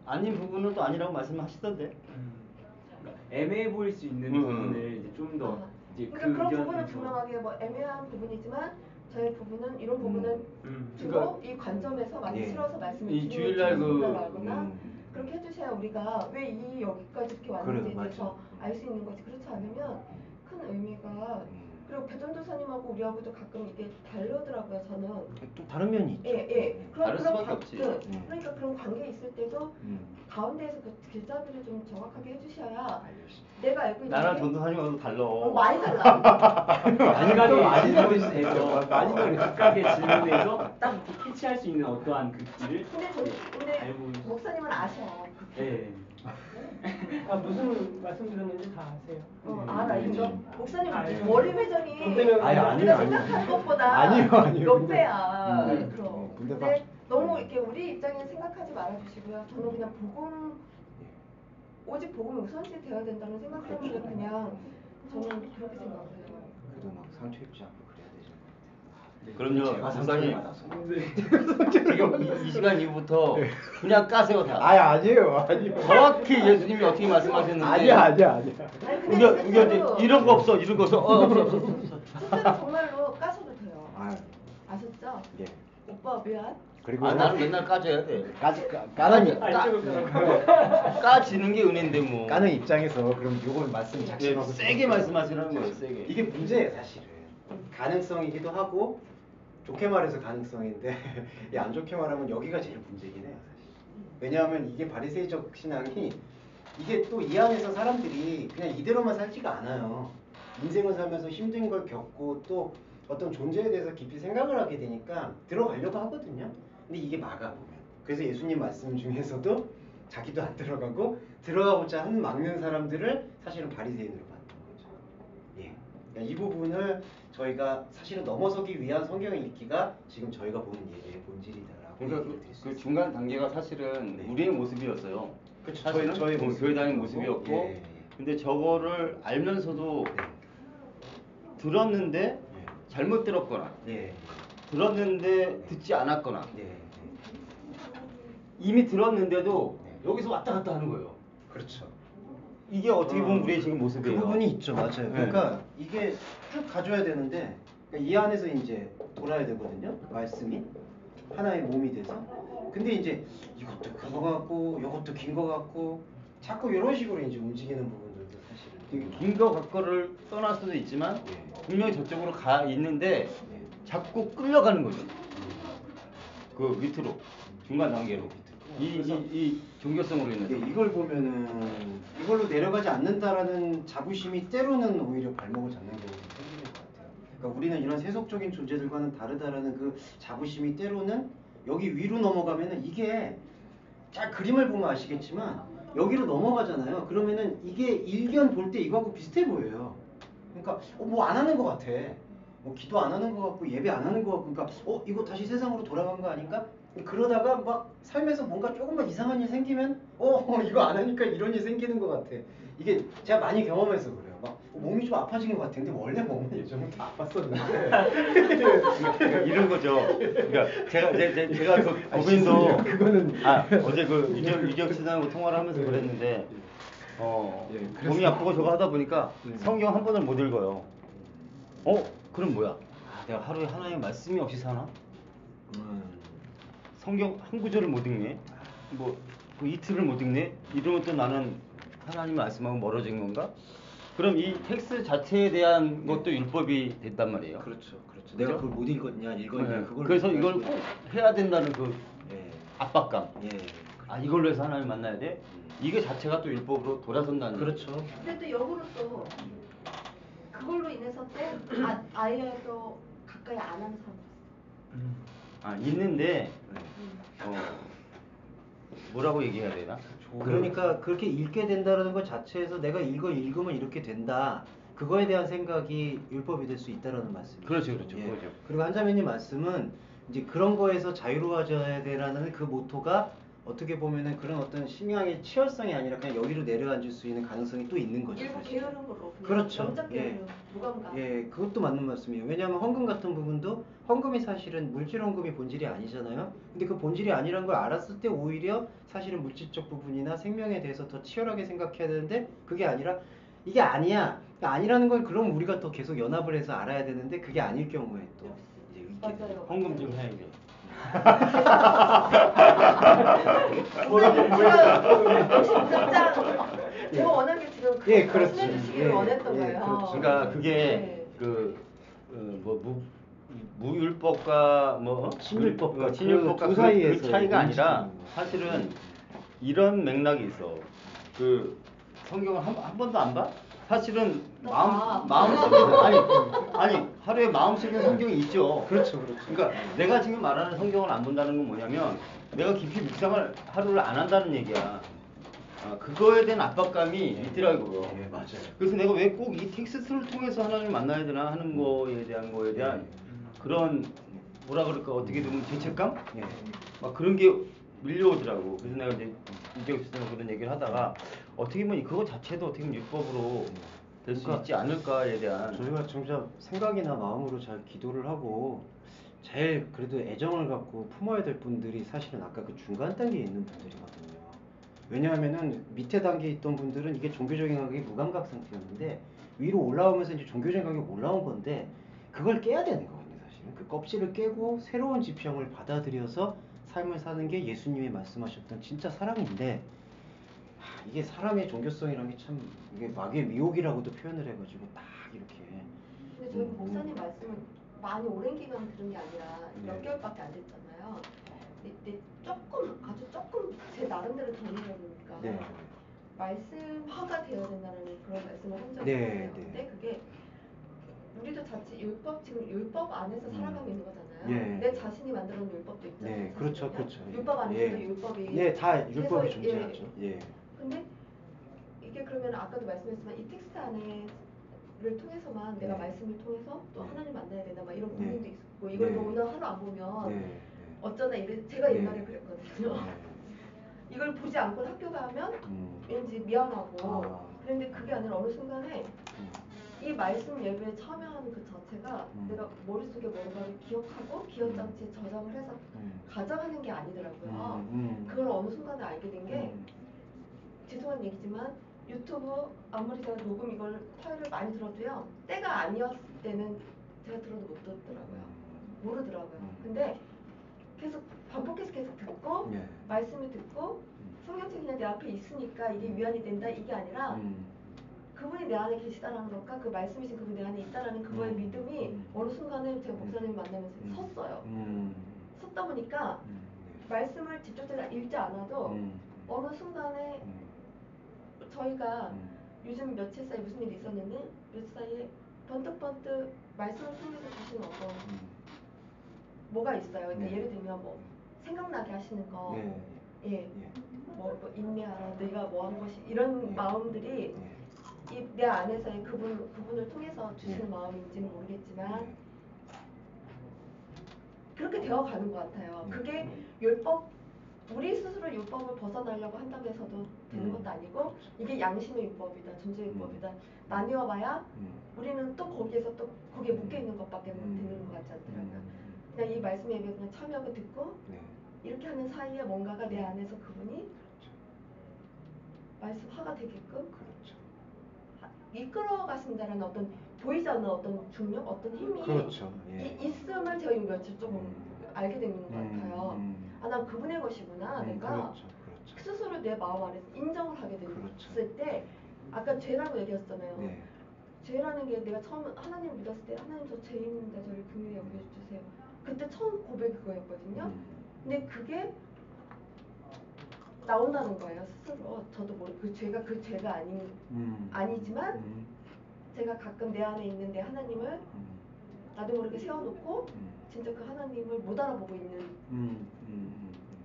아닌 부분은 또 아니라고 말씀하시던데. 그러니까 애매해 보일 수 있는 부분을 이제 좀 더 이제 그러니까 그런 부분은 의견에서 분명하게 뭐 애매한 부분이지만 저희 부분은 이런 부분은 주로 그러니까 이 관점에서 많이 실어서 말씀을 이 주일날 드린다거나 그렇게 해주셔야 우리가 왜 이 여기까지 이렇게 왔는지에 그래, 대해서 알 수 있는 거지. 그렇지 않으면 큰 의미가 그리고 배전도사님하고 우리하고도 가끔 이게 다르더라고요. 저는 또 다른 면이 있죠. 예. 다를 수밖에 없지. 그러니까 그런 관계 있을 때도 가운데에서 그 길잡이를 좀 정확하게 해주셔야 내가 알고 있는 나랑 게 전도사님하고 달라. 많이 달라. 각각의 많이 질문에서 다르시죠. 많이 다르시죠. 각각의 질문에서 딱 캐치할 수 있는 어떠한 그 길을 근데 알고 목사님은 아셔. 예. 아 무슨 말씀드렸는지 다 아세요. 알아 이거 목사님 알죠. 머리 회전이 너 때문에 아니, 우리가 아니요. 생각하는 것보다 아니요. 몇 배야. 근데- 그럼. 근데 근데 너무 이렇게 우리 입장에 생각하지 말아주시고요. 저는 그냥 오직 복음이 우선시 되어야 된다는 생각 때문에 그냥 저는 그렇게 생각해요. 그래도 막 상처 입지 않고 그래야 되죠. 그럼요, 제가 목사님. 상처를 지금 이 시간 이후부터 그냥 까세요 다. 아니에요. 정확히 예수님이 어떻게 말씀하셨는데. 아니야. 아니 근데 우겨 이런 거 없어, 이런 거 없어. 없어. 진짜로 정말로 까셔도 돼요. 아셨죠? 예. 오빠 미안. 그리고 나는 맨날 까줘야 돼. 까는 까지는 게 은혜인데 뭐. 까는 입장에서 그럼 요걸 말씀 네, 작심하고 세게 말씀하시라는 거예요, 세게. 이게 문제예요, 사실은. 가능성이기도 하고 좋게 말해서 가능성인데 이 안 좋게 말하면 여기가 제일 문제긴 해요, 사실. 왜냐하면 이게 바리새이적 신앙이 이게 또 이 안에서 사람들이 그냥 이대로만 살지가 않아요. 인생을 살면서 힘든 걸 겪고 또 어떤 존재에 대해서 깊이 생각을 하게 되니까 들어가려고 하거든요. 근데 이게 막아보면. 그래서 예수님 말씀 중에서도 자기도 안 들어가고 들어가고자 하는 막는 사람들을 사실은 바리새인으로 봤던 거죠. 예. 그러니까 이 부분을 저희가 사실은 넘어서기 위한 성경을 읽기가 지금 저희가 보는 예배의 본질이다라고 그러니까 얘기를 드릴 수 그 있습니다. 중간 단계가 사실은 네. 우리의 모습이었어요. 그쵸, 사실은 저희 뭐 모습이었고. 교회 다니는 모습이었고. 예. 근데 저거를 알면서도 네. 들었는데 잘못 들었거나 예. 들었는데 듣지 않았거나 예. 이미 들었는데도 여기서 왔다 갔다 하는 거예요. 그렇죠. 이게 어떻게 보면 우리의 지금 모습이에요. 그 부분이 있죠, 맞아요. 네. 그러니까 이게 쭉 가져야 되는데 그러니까 이 안에서 이제 돌아야 되거든요. 말씀이 하나의 몸이 돼서. 근데 이제 이것도 큰 거 같고, 이것도 긴 거 같고, 자꾸 이런 식으로 이제 움직이는 부분들도 사실은. 긴거 갖고를 떠날 수도 있지만 예. 분명히 저쪽으로 가 있는데 예. 자꾸 끌려가는 거죠. 그 밑으로 중간 단계로 이 종교성으로 인해서. 예, 이걸 보면은 이걸로 내려가지 않는다라는 자부심이 때로는 오히려 발목을 잡는 경우가 생기는 것 같아요. 그러니까 우리는 이런 세속적인 존재들과는 다르다라는 그 자부심이 때로는 여기 위로 넘어가면은 이게 잘 그림을 보면 아시겠지만 여기로 넘어가잖아요. 그러면은 이게 일견 볼 때 이거하고 비슷해 보여요. 그러니까 뭐 안 하는 것 같아. 뭐 기도 안 하는 것 같고 예배 안 하는 것 같고 그러니까 이거 다시 세상으로 돌아간 거 아닌가? 그러다가 막 삶에서 뭔가 조금만 이상한 일 생기면 이거 안 하니까 이런 일 생기는 것 같아. 이게 제가 많이 경험해서 그래요. 막 몸이 좀 아파진 것 같아. 근데 원래 몸은 예전부터 아팠었는데 그러니까 이런 거죠. 그러니까 제가 그 고민도 그거는 어제 그 유적 시장하고 통화를 하면서 그랬는데 예, 몸이 아프고 저거 하다 보니까 네. 성경 한 번을 못 읽어요. 그럼 뭐야? 내가 하루에 하나의 말씀이 없이 사나? 성경 한 구절을 못 읽네. 그 이틀을 못 읽네. 이러면 또 나는 하나님 말씀하고 멀어진 건가? 그럼 이 텍스트 자체에 대한 것도 율법이 됐단 말이에요. 그렇죠. 내가 그걸 못 읽었냐, 읽었냐 네. 그걸 그래서 이걸 꼭 해야 된다는 그 예. 압박감. 예. 이걸로 해서 하나님 만나야 돼? 이게 자체가 또 율법으로 돌아선다는. 그렇죠. 근데 또 역으로 또 그걸로 인해서 또 아예 또 가까이 안 하는 사람 있어. 있는데 뭐라고 얘기해야 되나? 그러니까 그렇게 읽게 된다는 것 자체에서 내가 이거 읽으면 이렇게 된다. 그거에 대한 생각이 율법이 될 수 있다라는 말씀이죠. 그렇죠. 예. 그거죠. 그리고 한자매님 말씀은 이제 그런 거에서 자유로워져야 되라는 그 모토가 어떻게 보면은 그런 어떤 심양의 치열성이 아니라 그냥 여기로 내려앉을 수 있는 가능성이 또 있는 거죠. 일부 사실. 게으름으로 그냥 그렇죠. 영적 게으름, 무감각. 예, 그것도 맞는 말씀이에요. 왜냐하면 헌금 같은 부분도 헌금이 사실은 물질 헌금이 본질이 아니잖아요. 근데 그 본질이 아니란 걸 알았을 때 오히려 사실은 물질적 부분이나 생명에 대해서 더 치열하게 생각해야 되는데 그게 아니라 이게 아니야. 아니라는 걸 그럼 우리가 더 계속 연합을 해서 알아야 되는데 그게 아닐 경우에 또 이제 맞아요. 헌금 좀 해야죠. 역시 목사장 제가 워낙에 지금 예, 그렇죠. 말씀해 주시기를 예, 원했던 예, 거예요. 그렇죠. 그러니까 그게 네. 무율법과 뭐 친율법과 친율법과 그 그 사이에서의 차이가 아니라 논쟁이 사실은 이런 맥락이 있어. 그 성경을 한 번도 안 봐? 사실은 마음속에 아니 하루에 마음속에 성경이 있죠. 그렇죠. 그러니까 내가 지금 말하는 성경을 안 본다는 건 뭐냐면 내가 깊이 묵상을 하루를 안 한다는 얘기야. 그거에 대한 압박감이 있더라고요. 예, 맞아요. 그래서 내가 왜 꼭 이 텍스트를 통해서 하나님을 만나야 되나 하는 거에 대한 그런 뭐라 그럴까 어떻게 보면 죄책감? 예. 막 그런 게 밀려오더라고. 그래서 내가 이제 이재욱 씨랑 그런 얘기를 하다가 어떻게 보면 그거 자체도 어떻게 보면 율법으로 될 수 있지 않을까에 대한 저희가 진짜 생각이나 마음으로 잘 기도를 하고 제일 그래도 애정을 갖고 품어야 될 분들이 사실은 아까 그 중간 단계에 있는 분들이거든요. 왜냐하면은 밑에 단계에 있던 분들은 이게 종교적인 감각이 무감각 상태였는데 위로 올라오면서 이제 종교적인 감각이 올라온 건데 그걸 깨야 되는 거거든요. 사실은 그 껍질을 깨고 새로운 지평을 받아들여서 삶을 사는 게 예수님이 말씀하셨던 진짜 사랑인데 이게 사람의 종교성이라는 게 참 이게 마귀의 미혹이라고도 표현을 해가지고 딱 이렇게. 근데 저희 목사님 말씀은 많이 오랜 기간 들은 게 아니라 몇 네. 개월밖에 안 됐잖아요. 근데 아주 조금 제 나름대로 정리해보니까 네. 말씀화가 되어야 된다는 그런 말씀을 한 적이 네, 있어요. 네. 근데 그게 우리도 자칫 지금 율법 안에서 살아가고 있는 거잖아요. 예. 내 자신이 만들어 놓은 율법도 있잖아요. 네, 그렇죠, 그렇죠. 율법 안에서도 예. 율법이 네, 다 율법이 계속, 존재하죠. 예. 근데 이게 그러면 아까도 말씀했지만 이 텍스트 안에를 통해서만 내가 네. 말씀을 통해서 또 네. 하나님 만나야 되나 막 이런 네. 고민도 있고 이걸 네. 오늘 하루 안 보면 네. 어쩌나 제가 네. 옛날에 그랬거든요. 이걸 보지 않고 학교 가면 음. 왠지 미안하고 아. 그런데 그게 아니라 어느 순간에 음. 이 말씀 예배에 참여하는 그 자체가 내가 머릿속에 뭔가를 기억하고 기억장치에 저장을 해서 가져가는 게 아니더라고요. 그걸 어느 순간에 알게 된 게 죄송한 얘기지만 유튜브 아무리 제가 녹음 이걸 파일을 많이 들어도요. 때가 아니었을 때는 제가 들어도 못 듣더라고요. 모르더라고요. 근데 계속 반복해서 계속 듣고 예. 말씀을 듣고 성경책이 그냥 내 앞에 있으니까 이게 위안이 된다 이게 아니라 그분이 내 안에 계시다라는 것과 그 말씀이신 그분이 내 안에 있다라는 그거의 믿음이 어느 순간에 제가 목사님 만나면서 섰어요. 섰다 보니까 말씀을 직접적으로 읽지 않아도 어느 순간에 저희가 요즘 며칠 사이에 무슨 일이 있었는지 며칠 사이에 번뜩번뜩 말씀을 통해서 주시는 어떤 뭐가 있어요. 그러니까 네. 예를 들면 뭐 생각나게 하시는 거, 네. 예, 뭐 인내하라, 내가 뭐 한 것이 이런 마음들이 내 안에서의 그분을 통해서 주시는 마음인지는 모르겠지만 그렇게 되어가는 것 같아요. 그게 율법 우리 스스로 율법을 벗어나려고 한다고 해서도 되는 것도 아니고 이게 양심의 율법이다, 존재의 율법이다 나뉘어 봐야 우리는 또 거기에서 또 거기에 묶여 있는 것밖에 되는 것 같지 않더라고요. 그냥 이 말씀에 그냥 참여하고 듣고 이렇게 하는 사이에 뭔가가 내 안에서 그분이 말씀화가 되게끔 이끌어 가신다는 어떤 보이지 않는 어떤 중력, 어떤 힘이 그렇죠. 예. 있음을 제가 이 며칠 조금 알게 되는 것 같아요. 난 그분의 것이구나. 내가 그렇죠. 스스로 내 마음 안에서 인정을 하게 됐을 때 아까 죄라고 얘기했잖아요. 네. 죄라는 게 내가 처음 하나님을 믿었을 때 하나님 저 죄인입니다. 저를 긍휼히 여겨주세요. 그때 처음 고백이 그거였거든요. 근데 그게 나온다는 거예요 스스로. 저도 모르고 그 죄가 아니지만 제가 가끔 내 안에 있는 내 하나님을 나도 모르게 세워놓고 진짜 그 하나님을 못 알아보고 있는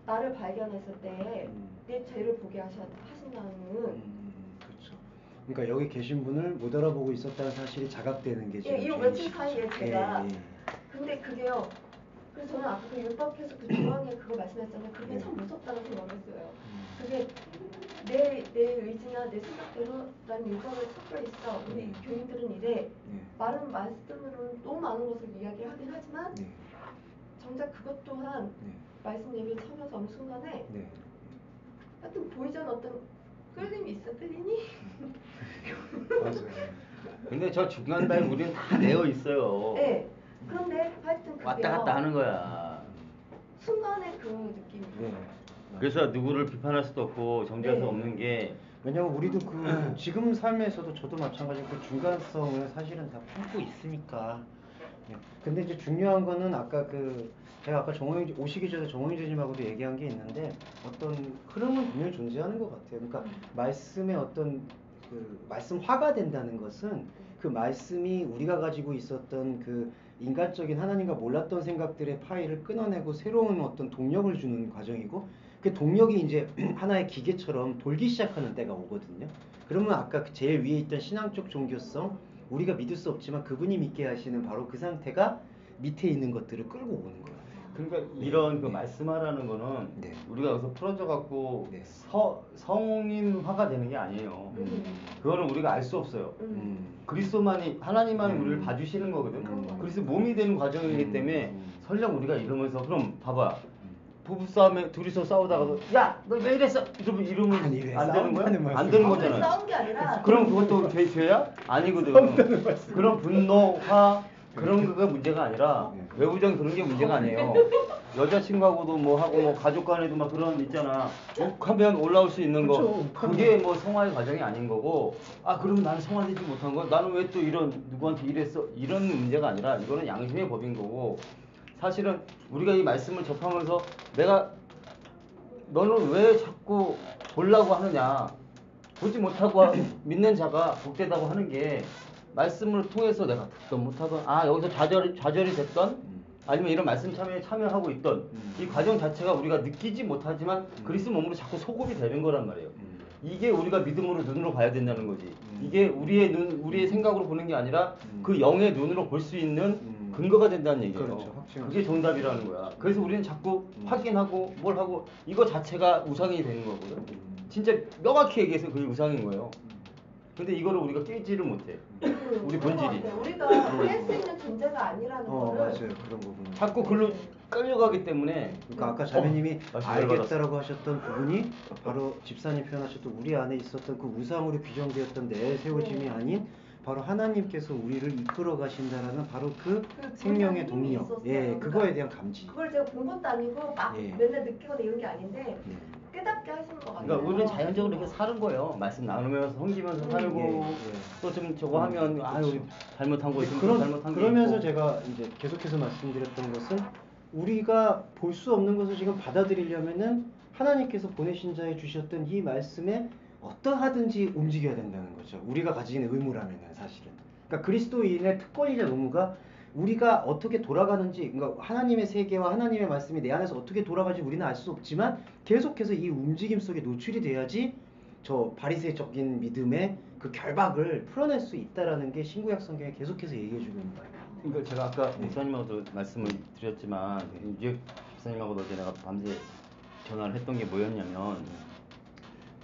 나를 발견했을 때 내 죄를 보게 하신다는 그렇죠. 그러니까 여기 계신 분을 못 알아보고 있었다는 사실이 자각되는 게 지금 이 며칠 사이에 제가 예. 근데 그게요. 그래서 저는 아까 그 율법에서 그 중앙에 그거 말씀했잖아요. 그게 참 무섭다는 생각을 했어요. 그게 내 의지나 내 생각대로 난 율법을 섞여 있어. 우리 교인들은 이래. 많은 말씀으로는 너무 많은 것을 이야기하긴 하지만 정작 그것 또한 말씀 예배에 참여해서 어느 순간에 하여튼 보이지 않는 어떤 끌림이 있어. 끌리니? 맞아요. 근데 저 중간다에 우리는 다 내어 있어요. 네. 그런데 하여튼 그게요. 왔다 갔다 하는 거야. 순간의 그 느낌이. 네. 그래서 누구를 비판할 수도 없고 정죄할 수 네. 없는 게 왜냐면 우리도 그 지금 삶에서도 저도 마찬가지로 그 중간성을 사실은 다 품고 있으니까. 예. 근데 이제 중요한 거는 아까 제가 아까 오시기 전에 정호영 교수님하고도 얘기한 게 있는데 어떤 흐름은 분명히 존재하는 것 같아요. 그러니까 말씀의 어떤 그 말씀화가 된다는 것은 그 말씀이 우리가 가지고 있었던 그 인간적인 하나님과 몰랐던 생각들의 파일을 끊어내고 새로운 어떤 동력을 주는 과정이고 그 동력이 이제 하나의 기계처럼 돌기 시작하는 때가 오거든요. 그러면 아까 제일 위에 있던 신앙적 종교성, 우리가 믿을 수 없지만 그분이 믿게 하시는 바로 그 상태가 밑에 있는 것들을 끌고 오는 거예요. 그러니까 이런 그 말씀하라는 거는 네. 우리가 여기서 풀어져 갖고 네. 성인화가 되는 게 아니에요. 그거는 우리가 알 수 없어요. 그리스도만이 하나님만이 우리를 봐주시는 거거든. 그래서 몸이 되는 과정이기 때문에 설령 우리가 이러면서 그럼 봐봐. 부부싸움에 둘이서 싸우다가도 야 너 왜 이랬어? 이러면 아니, 왜 안 되는 거야? 싸운다는 안 되는 아무리 거잖아. 싸운 게 아니라 그럼 그것도 죄야? 아니거든. 그런 분노, 화 그런 거가 문제가 아니라 외부적인 그런 게 문제가 아니에요. 여자친구하고도 뭐 하고 뭐 가족 간에도 막 그런 있잖아. 욱하면 올라올 수 있는 거. 그렇죠. 그게 뭐 성화의 과정이 아닌 거고. 아 그럼 나는 성화되지 못한 거야? 나는 왜 또 이런 누구한테 이랬어? 이런 문제가 아니라 이거는 양심의 법인 거고. 사실은 우리가 이 말씀을 접하면서 내가 너는 왜 자꾸 보려고 하느냐. 보지 못하고 믿는 자가 복되다고 하는 게 말씀을 통해서 내가 듣던 못하던 여기서 좌절이 됐던 아니면 이런 말씀 참여에 참여하고 있던 이 과정 자체가 우리가 느끼지 못하지만 그리스도 몸으로 자꾸 소급이 되는 거란 말이에요. 이게 우리가 믿음으로 눈으로 봐야 된다는 거지. 이게 우리의 생각으로 보는 게 아니라 그 영의 눈으로 볼 수 있는 근거가 된다는 얘기예요. 그렇죠. 확증할 그게 정답이라는 거야. 그래서 우리는 자꾸 확인하고 뭘 하고 이거 자체가 우상이 되는 거거든. 진짜 명확히 얘기해서 그게 우상인 거예요. 근데 이거를 우리가 깨지를 못해. 우리 본질이. 우리가 깰 수 있는 존재가 아니라는 거를 맞아요. 그런 부분. 자꾸 글로 끌려가기 때문에. 그러니까 아까 자매님이 다시 알겠다라고 하셨던 부분이 바로 집사님 표현하셨던 우리 안에 있었던 그 우상으로 규정되었던 내세워짐이 아닌 바로 하나님께서 우리를 이끌어 가신다라는 바로 그 생명의 동력. 있었어요. 예, 그거에 대한 감지. 그걸 제가 본 것도 아니고 막 예. 맨날 느끼거나 이런 게 아닌데 네. 깨닫게 하시는 것 같아요. 그러니까 우리는 자연적으로 이렇게 사는 거예요. 말씀 나누면서 섬기면서 살고 예. 또 좀 저거 하면 우리 잘못한 거 있으면 또 잘못한 게 그러면서 있고. 제가 이제 계속해서 말씀드렸던 것은 우리가 볼 수 없는 것을 지금 받아들이려면은 하나님께서 보내신 자에 주셨던 이 말씀에 어떠하든지 움직여야 된다는 거죠. 우리가 가지는 의무라면은 사실은. 그러니까 그리스도인의 특권이자 의무가 우리가 어떻게 돌아가는지, 그러니까 하나님의 세계와 하나님의 말씀이 내 안에서 어떻게 돌아가는지 우리는 알 수 없지만 계속해서 이 움직임 속에 노출이 돼야지 저 바리새적인 믿음의 그 결박을 풀어낼 수 있다라는 게 신구약 성경에 계속해서 얘기해주고 있는 거예요. 그러니까 제가 아까 목사님하고도 말씀을 드렸지만 이제 목사님하고도 어제 내가 밤새 전화를 했던 게 뭐였냐면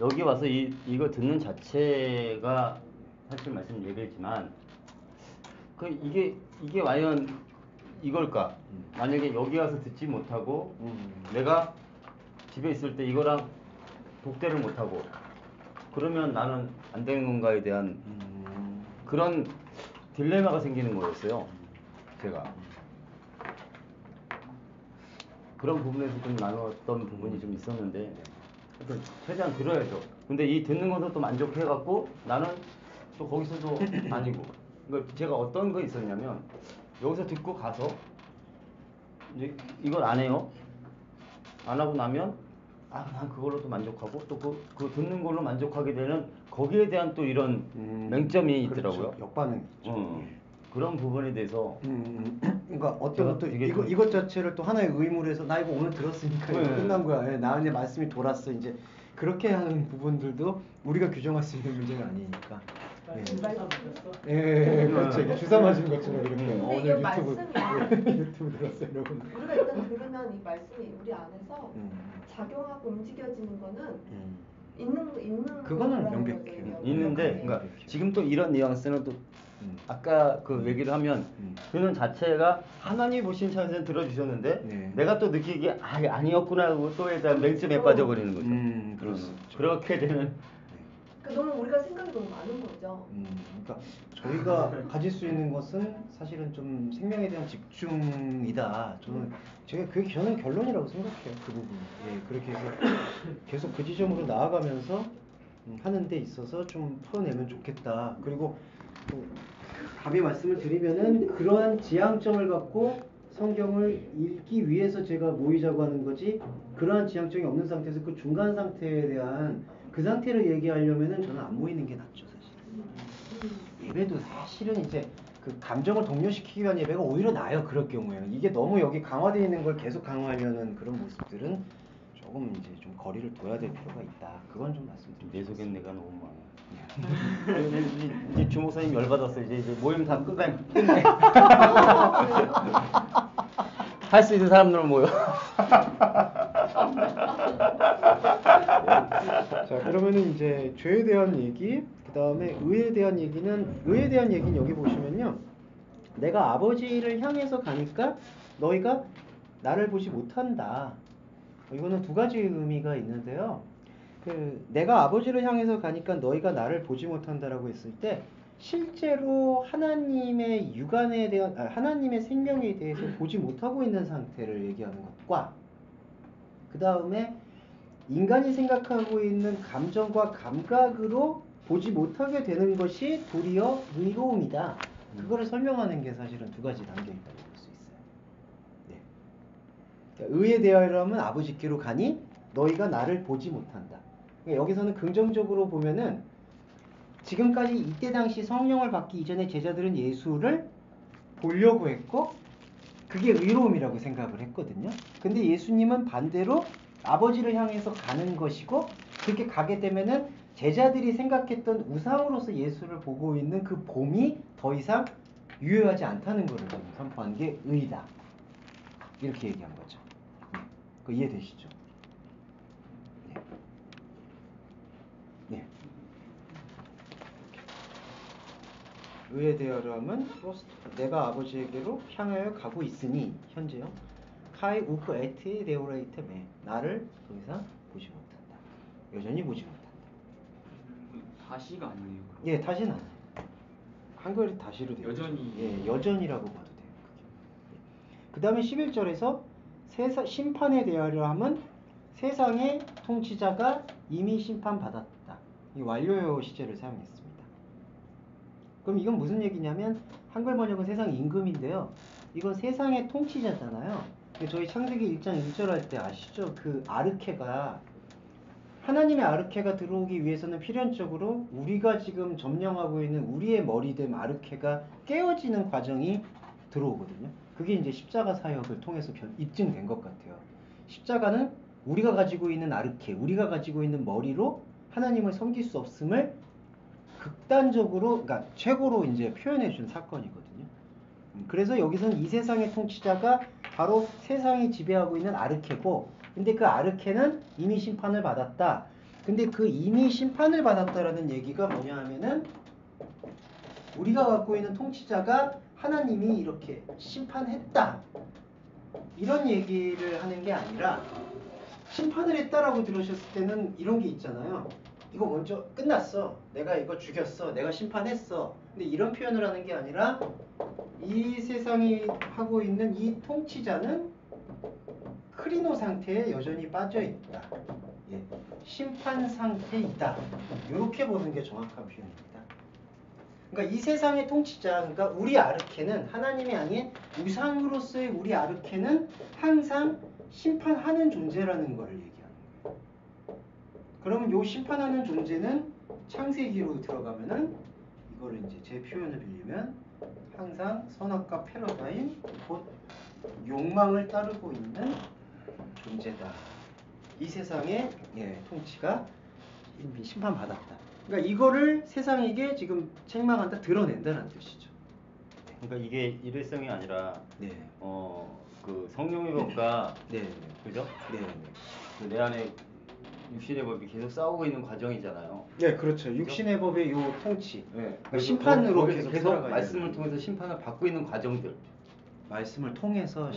여기 와서 이거 듣는 자체가 사실 말씀 예배지만 이게 과연 이걸까? 만약에 여기 와서 듣지 못하고 내가 집에 있을 때 이거랑 독대를 못하고 그러면 나는 안 되는 건가에 대한 그런 딜레마가 생기는 거였어요. 제가 그런 부분에서 좀 나눴던 부분이 좀 있었는데 최대한 들어야죠. 근데 이 듣는 것도 또 만족해갖고 나는 또 거기서도 아니고 그러니까 제가 어떤 거 있었냐면 여기서 듣고 가서 이제 이걸 안 해요. 안 하고 나면 난 그걸로 또 만족하고 또 그 듣는 걸로 만족하게 되는 거기에 대한 또 이런 맹점이 있더라고요. 그렇죠. 역반응이 있죠. 그런 부분에 대해서 그러니까 어떤 또 이것 자체를 또 하나의 의무로 해서 나 이거 오늘 들었으니까 이거 끝난 거야. 나한테 말씀이 돌았어. 이제 그렇게 하는 부분들도 우리가 규정할 수 있는 문제가 아니니까. 그렇죠. 이게 주사 맞은 것처럼 이렇게 근데 이게 오늘 말씀이야. 유튜브 들었어요, 여러분. 우리가 일단 들으면 이 말씀이 우리 안에서 작용하고 움직여지는 거는 있는 그거는 거라는 명백해요. 거죠. 있는데 그러니까 지금 또 이런 뉘앙스는 또 아까 그 얘기를 하면 그는 자체가 하나님이 보신 차원에서 들어주셨는데 내가 또 느끼기에 아니었구나 하고 또에 대한 맹점에 빠져버리는 거죠. 그렇죠. 그렇게 되는 그러니까 너무 우리가 생각이 너무 많은 거죠. 거죠. 그러니까 저희가 가질 수 있는 것은 사실은 좀 생명에 대한 집중이다. 저는 결론이라고 생각해요. 그 부분. 예, 그렇게 해서 계속 그 지점으로 나아가면서 하는 데 있어서 좀 풀어내면 좋겠다. 그리고 또 감히 말씀을 드리면은 그러한 지향점을 갖고 성경을 읽기 위해서 제가 모이자고 하는 거지, 그러한 지향점이 없는 상태에서 그 중간 상태에 대한 그 상태를 얘기하려면은 저는 안 모이는 게 낫죠, 사실. 예배도 사실은 이제 그 감정을 동요시키기 위한 예배가 오히려 나아요. 그럴 경우에는 이게 너무 여기 강화되어 있는 걸 계속 강화하려는 그런 모습들은 조금 이제 좀 거리를 둬야 될 필요가 있다. 그건 좀 말씀드리고 내 속엔 내가 너무 많아. 이제 주 목사님 열받았어. 이제 모임 다 끝내. 할 수 있는 사람들은 모여. 자, 그러면은 이제 죄에 대한 얘기, 그 다음에 의에 대한 얘기는 여기 보시면요. 내가 아버지를 향해서 가니까 너희가 나를 보지 못한다. 이거는 두 가지 의미가 있는데요. 내가 아버지를 향해서 가니까 너희가 나를 보지 못한다라고 했을 때 실제로 하나님의 육안에 대한 하나님의 생명에 대해서 보지 못하고 있는 상태를 얘기하는 것과, 그 다음에 인간이 생각하고 있는 감정과 감각으로 보지 못하게 되는 것이 도리어 의로움이다. 그거를 설명하는 게 사실은 두 가지 담겨 있다고 볼 수 있어요. 네. 그러니까 의에 대하여라면 아버지께로 가니 너희가 나를 보지 못한다. 그러니까 여기서는 긍정적으로 보면은 지금까지 이때 당시 성령을 받기 이전에 제자들은 예수를 보려고 했고 그게 의로움이라고 생각을 했거든요. 근데 예수님은 반대로 아버지를 향해서 가는 것이고, 그렇게 가게 되면은 제자들이 생각했던 우상으로서 예수를 보고 있는 그 봄이 더 이상 유효하지 않다는 것을 선포한 게 의다. 이렇게 얘기한 거죠. 그거 이해되시죠? 네. 네. 의에 대하여라면 내가 아버지에게로 향하여 가고 있으니, 현재요. 카이 우크 에티 데오레이테 메, 나를 더 이상 보지 못한다. 여전히 보지 못한다. 다시가 아니네요. 그럼. 예, 다시는 안 해요. 한글이 다시로 되어 여전히. 예, 여전이라고 봐도 돼요. 그 다음에 11절에서 심판에 대하여 함은 세상의 통치자가 이미 심판받았다. 이 완료형 시제를 사용했습니다. 그럼 이건 무슨 얘기냐면, 한글 번역은 세상 임금인데요. 이건 세상의 통치자잖아요. 저희 창세기 1장 1절 할 때 아시죠? 그 아르케가, 하나님의 아르케가 들어오기 위해서는 필연적으로 우리가 지금 점령하고 있는 우리의 머리됨 아르케가 깨어지는 과정이 들어오거든요. 그게 이제 십자가 사역을 통해서 입증된 것 같아요. 십자가는 우리가 가지고 있는 아르케, 우리가 가지고 있는 머리로 하나님을 섬길 수 없음을 극단적으로, 그러니까 최고로 이제 표현해 준 사건이거든요. 그래서 여기서는 이 세상의 통치자가 바로 세상이 지배하고 있는 아르케고, 근데 그 아르케는 이미 심판을 받았다. 근데 그 이미 심판을 받았다라는 얘기가 뭐냐 하면은, 우리가 갖고 있는 통치자가 하나님이 이렇게 심판했다, 이런 얘기를 하는 게 아니라, 심판을 했다라고 들으셨을 때는 이런 게 있잖아요. 이거 먼저 끝났어, 내가 이거 죽였어, 내가 심판했어. 근데 이런 표현을 하는 게 아니라, 이 세상이 하고 있는 이 통치자는 크리노 상태에 여전히 빠져있다. 예, 심판 상태이다. 이렇게 보는 게 정확한 표현입니다. 그러니까 이 세상의 통치자, 그러니까 우리 아르케는, 하나님이 아닌 우상으로서의 우리 아르케는 항상 심판하는 존재라는 걸 얘기하는 거예요. 그러면 이 심판하는 존재는 창세기로 들어가면은, 이거를 이제 제 표현을 빌리면 항상 선악과 패러다임, 곧 욕망을 따르고 있는 존재다. 이 세상의 통치가 심판받았다. 그러니까 이거를 세상에게 지금 책망한다, 드러낸다는 뜻이죠. 그러니까 이게 일회성이 아니라 네. 그 성령의 법과 네. 그죠? 네. 그 내 안에 육신의 법이 계속 싸우고 있는 과정이잖아요. 네, 그렇죠. 육신의 법의 요 통치. 네. 그러니까 심판으로 계속 살아가야 말씀을 되는. 통해서 심판을 받고 있는 과정들. 말씀을 통해서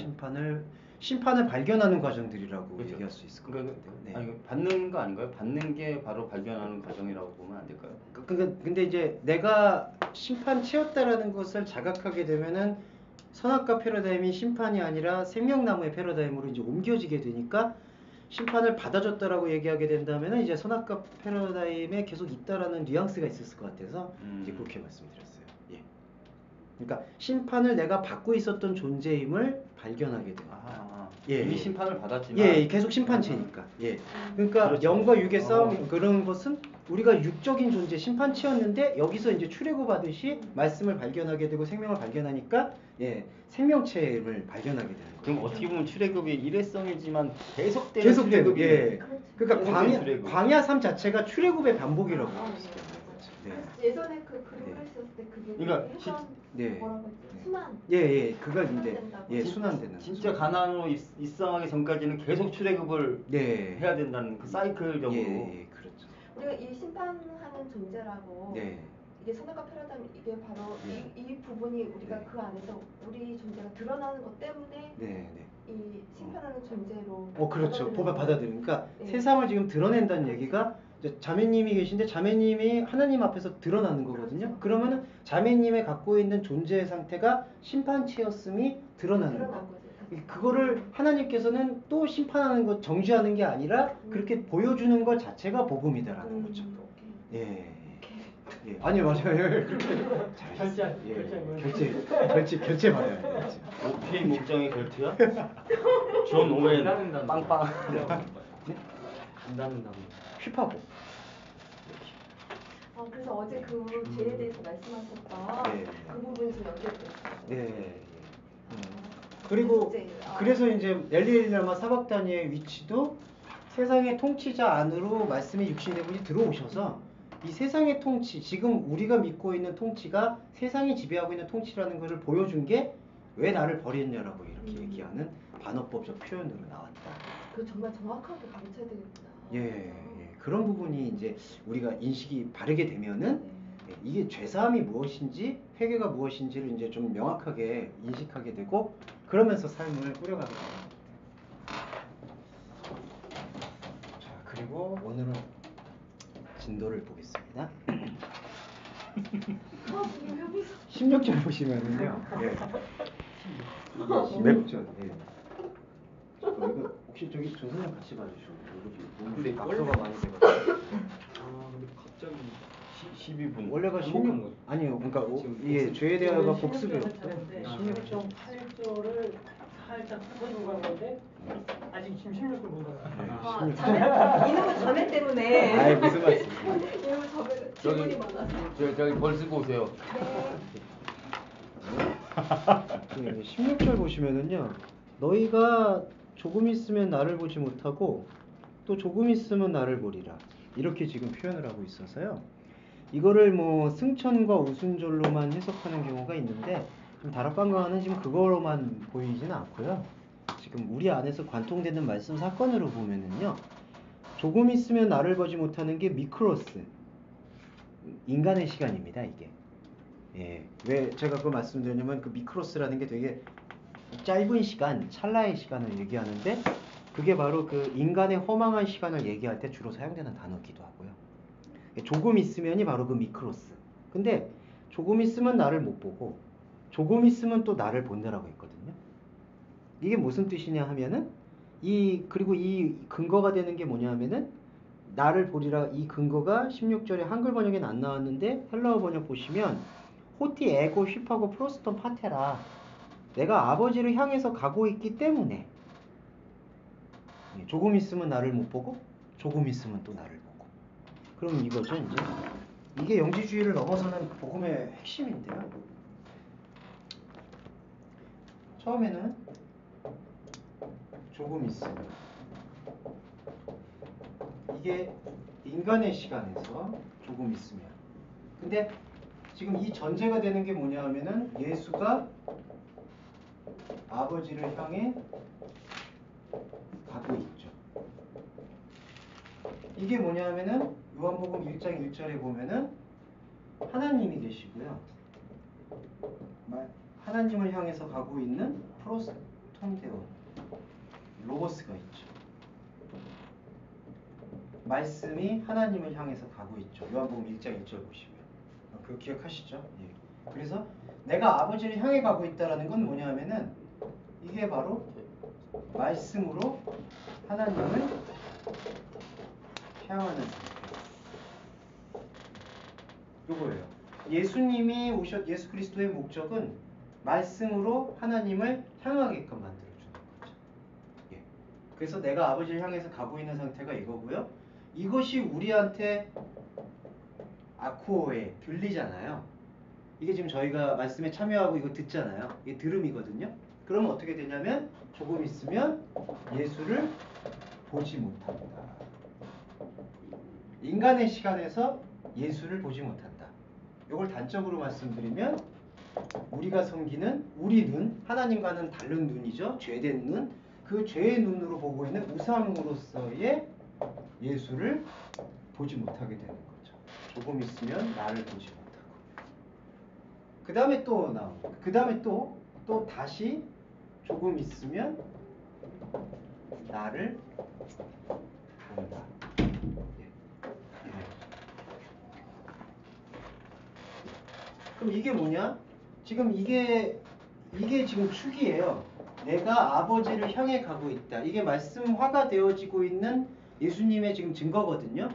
심판을 발견하는 과정들이라고 그렇죠. 얘기할 수 있을 것 그러니까 같아요. 네. 아니, 받는 거 아닌가요? 받는 게 바로 발견하는 과정이라고 보면 안 될까요? 근데 이제 내가 심판체였다라는 것을 자각하게 되면은 선악과 패러다임이 심판이 아니라 생명나무의 패러다임으로 이제 옮겨지게 되니까 심판을 받아줬다라고 얘기하게 된다면은 이제 선악과 패러다임에 계속 있다라는 뉘앙스가 있었을 것 같아서 이제 그렇게 말씀드렸어요. 예. 그러니까 심판을 내가 받고 있었던 존재임을 발견하게 되었다. 이미 심판을 받았지만 예, 계속 심판체니까. 예. 그러니까 그렇죠. 영과 육의 싸움 그런 것은 우리가 육적인 존재 심판체였는데 여기서 이제 출애굽 하듯이 말씀을 발견하게 되고 생명을 발견하니까 예, 생명체를 발견하게 되는 거예요. 그럼 어떻게 보면 출애굽이 일회성이지만 계속되는 출애굽이 예. 그러니까 계속되는 출애굽. 광야 삶 자체가 출애굽의 반복이라고 볼 수 있어요. 네. 예전에 그 그림을 했었을 때 그게 그러니까 했던 네. 뭐라고 했지? 순환. 예, 그가 이제 순환된다고. 예, 순환되는. 진짜 가나안으로 입성하기 전까지는 계속 출애굽을 네. 해야 된다는 그 사이클적으로. 예, 그렇죠. 우리가 이 심판하는 존재라고 네. 이게 선악과 패러다임 이게 바로 네. 이 부분이 우리가 네. 그 안에서 우리 존재가 드러나는 것 때문에 네. 이 심판하는 존재로 그렇죠. 받아들이니까 네. 세상을 지금 드러낸다는 얘기가 이제 자매님이 계신데 자매님이 하나님 앞에서 드러나는 거거든요. 그렇죠. 그러면은 자매님의 갖고 있는 존재의 상태가 심판체였음이 드러나는 드러난 거. 거죠. 그거를 하나님께서는 또 심판하는 것, 정죄하는 게 아니라 그렇게 보여주는 것 자체가 복음이다라는 거죠. 예. 예. 아니 맞아요. 그렇게 잘했어요. 결제 받아야 돼요. 오피 목장의 결투야? 존 오웬 빵빵. 간다는 단어. 휘파고. 그래서 어제 그 죄에 대해서 말씀하셨던 네. 그 부분이 좀 연결됐어요. 네. 그리고 그래서 이제 엘리엘리마 사박다니의 위치도 세상의 통치자 안으로 말씀의 육신의 분이 들어오셔서 이 세상의 통치, 지금 우리가 믿고 있는 통치가 세상이 지배하고 있는 통치라는 것을 보여준 게 왜 나를 버렸냐라고 이렇게 얘기하는 반어법적 표현으로 나왔다. 그 정말 정확하게 가르쳐야 되겠구나. 예, 그런 부분이 이제 우리가 인식이 바르게 되면은 예, 이게 죄사함이 무엇인지 회개가 무엇인지를 이제 좀 명확하게 인식하게 되고 그러면서 삶을 꾸려가게 됩니다. 자, 그리고 오늘은 진도를 보겠습니다. 16절 보시면은요. 예. 16절. 예. 이거 혹시 저기 조선님 같이 봐주시고 몸들이 각도가 많이 돼가지고. 근데 갑자기 12분. 원래가 16 아니요. 그러니까 예, 죄에 대하여 복습이요. 16.8절을 살짝 풀어주고 간 건데 아직 지금 16을 못 가요. 이놈의 자매 때문에. 아이 무슨 말씀? 이놈의 자매가 질문이 많아서. 저기 벌 쓰고 오세요. 네. 16절 보시면은요. 너희가 조금 있으면 나를 보지 못하고 또 조금 있으면 나를 보리라. 이렇게 지금 표현을 하고 있어서요. 이거를 뭐 승천과 우순절로만 해석하는 경우가 있는데 좀 다락방강은 지금 그거로만 보이지는 않고요. 지금 우리 안에서 관통되는 말씀 사건으로 보면은요. 조금 있으면 나를 보지 못하는 게 미크로스. 인간의 시간입니다, 이게. 예. 왜 제가 그걸 말씀드렸냐면 그 미크로스라는 게 되게 짧은 시간, 찰나의 시간을 얘기하는데 그게 바로 그 인간의 허망한 시간을 얘기할 때 주로 사용되는 단어이기도 하고요. 조금 있으면이 바로 그 미크로스. 근데 조금 있으면 나를 못 보고 조금 있으면 또 나를 본다라고 했거든요. 이게 무슨 뜻이냐 하면은 그리고 이 근거가 되는 게 뭐냐 하면은 나를 보리라 이 근거가 16절에 한글 번역에는 안 나왔는데 헬라어 번역 보시면 호티 에고 휘파고 프로스톤 파테라 내가 아버지를 향해서 가고 있기 때문에 조금 있으면 나를 못 보고 조금 있으면 또 나를 보고 그럼 이거죠 이제 이게 영지주의를 넘어서는 복음의 핵심인데요. 처음에는 조금 있으면 이게 인간의 시간에서 조금 있으면 근데 지금 이 전제가 되는 게 뭐냐 하면은 예수가 아버지를 향해 가고 있죠. 이게 뭐냐 하면은 요한복음 1장 1절에 보면은 하나님이 계시고요. 하나님을 향해서 가고 있는 프로스톤데온 로고스가 있죠. 말씀이 하나님을 향해서 가고 있죠. 요한복음 1장 1절 보시면 그거 기억하시죠? 예. 그래서 내가 아버지를 향해 가고 있다라는 건 뭐냐면은 이게 바로 말씀으로 하나님을 향하는 상태. 요거예요. 예수 그리스도의 목적은 말씀으로 하나님을 향하게끔 만들어주는 거죠. 예. 그래서 내가 아버지를 향해서 가고 있는 상태가 이거고요. 이것이 우리한테 아쿠오에 들리잖아요. 이게 지금 저희가 말씀에 참여하고 이거 듣잖아요. 이게 들음이거든요. 그러면 어떻게 되냐면 조금 있으면 예수를 보지 못한다. 인간의 시간에서 예수를 보지 못한다. 이걸 단적으로 말씀드리면 우리가 섬기는 우리 눈, 하나님과는 다른 눈이죠. 죄된 눈, 그 죄의 눈으로 보고 있는 우상으로서의 예수를 보지 못하게 되는 거죠. 조금 있으면 나를 보지 못하고. 그 다음에 또 나옵니다. 그 다음에 또 다시 조금 있으면 나를 본다. 그럼 이게 뭐냐? 지금 이게 지금 축이에요. 내가 아버지를 향해 가고 있다. 이게 말씀화가 되어지고 있는 예수님의 지금 증거거든요.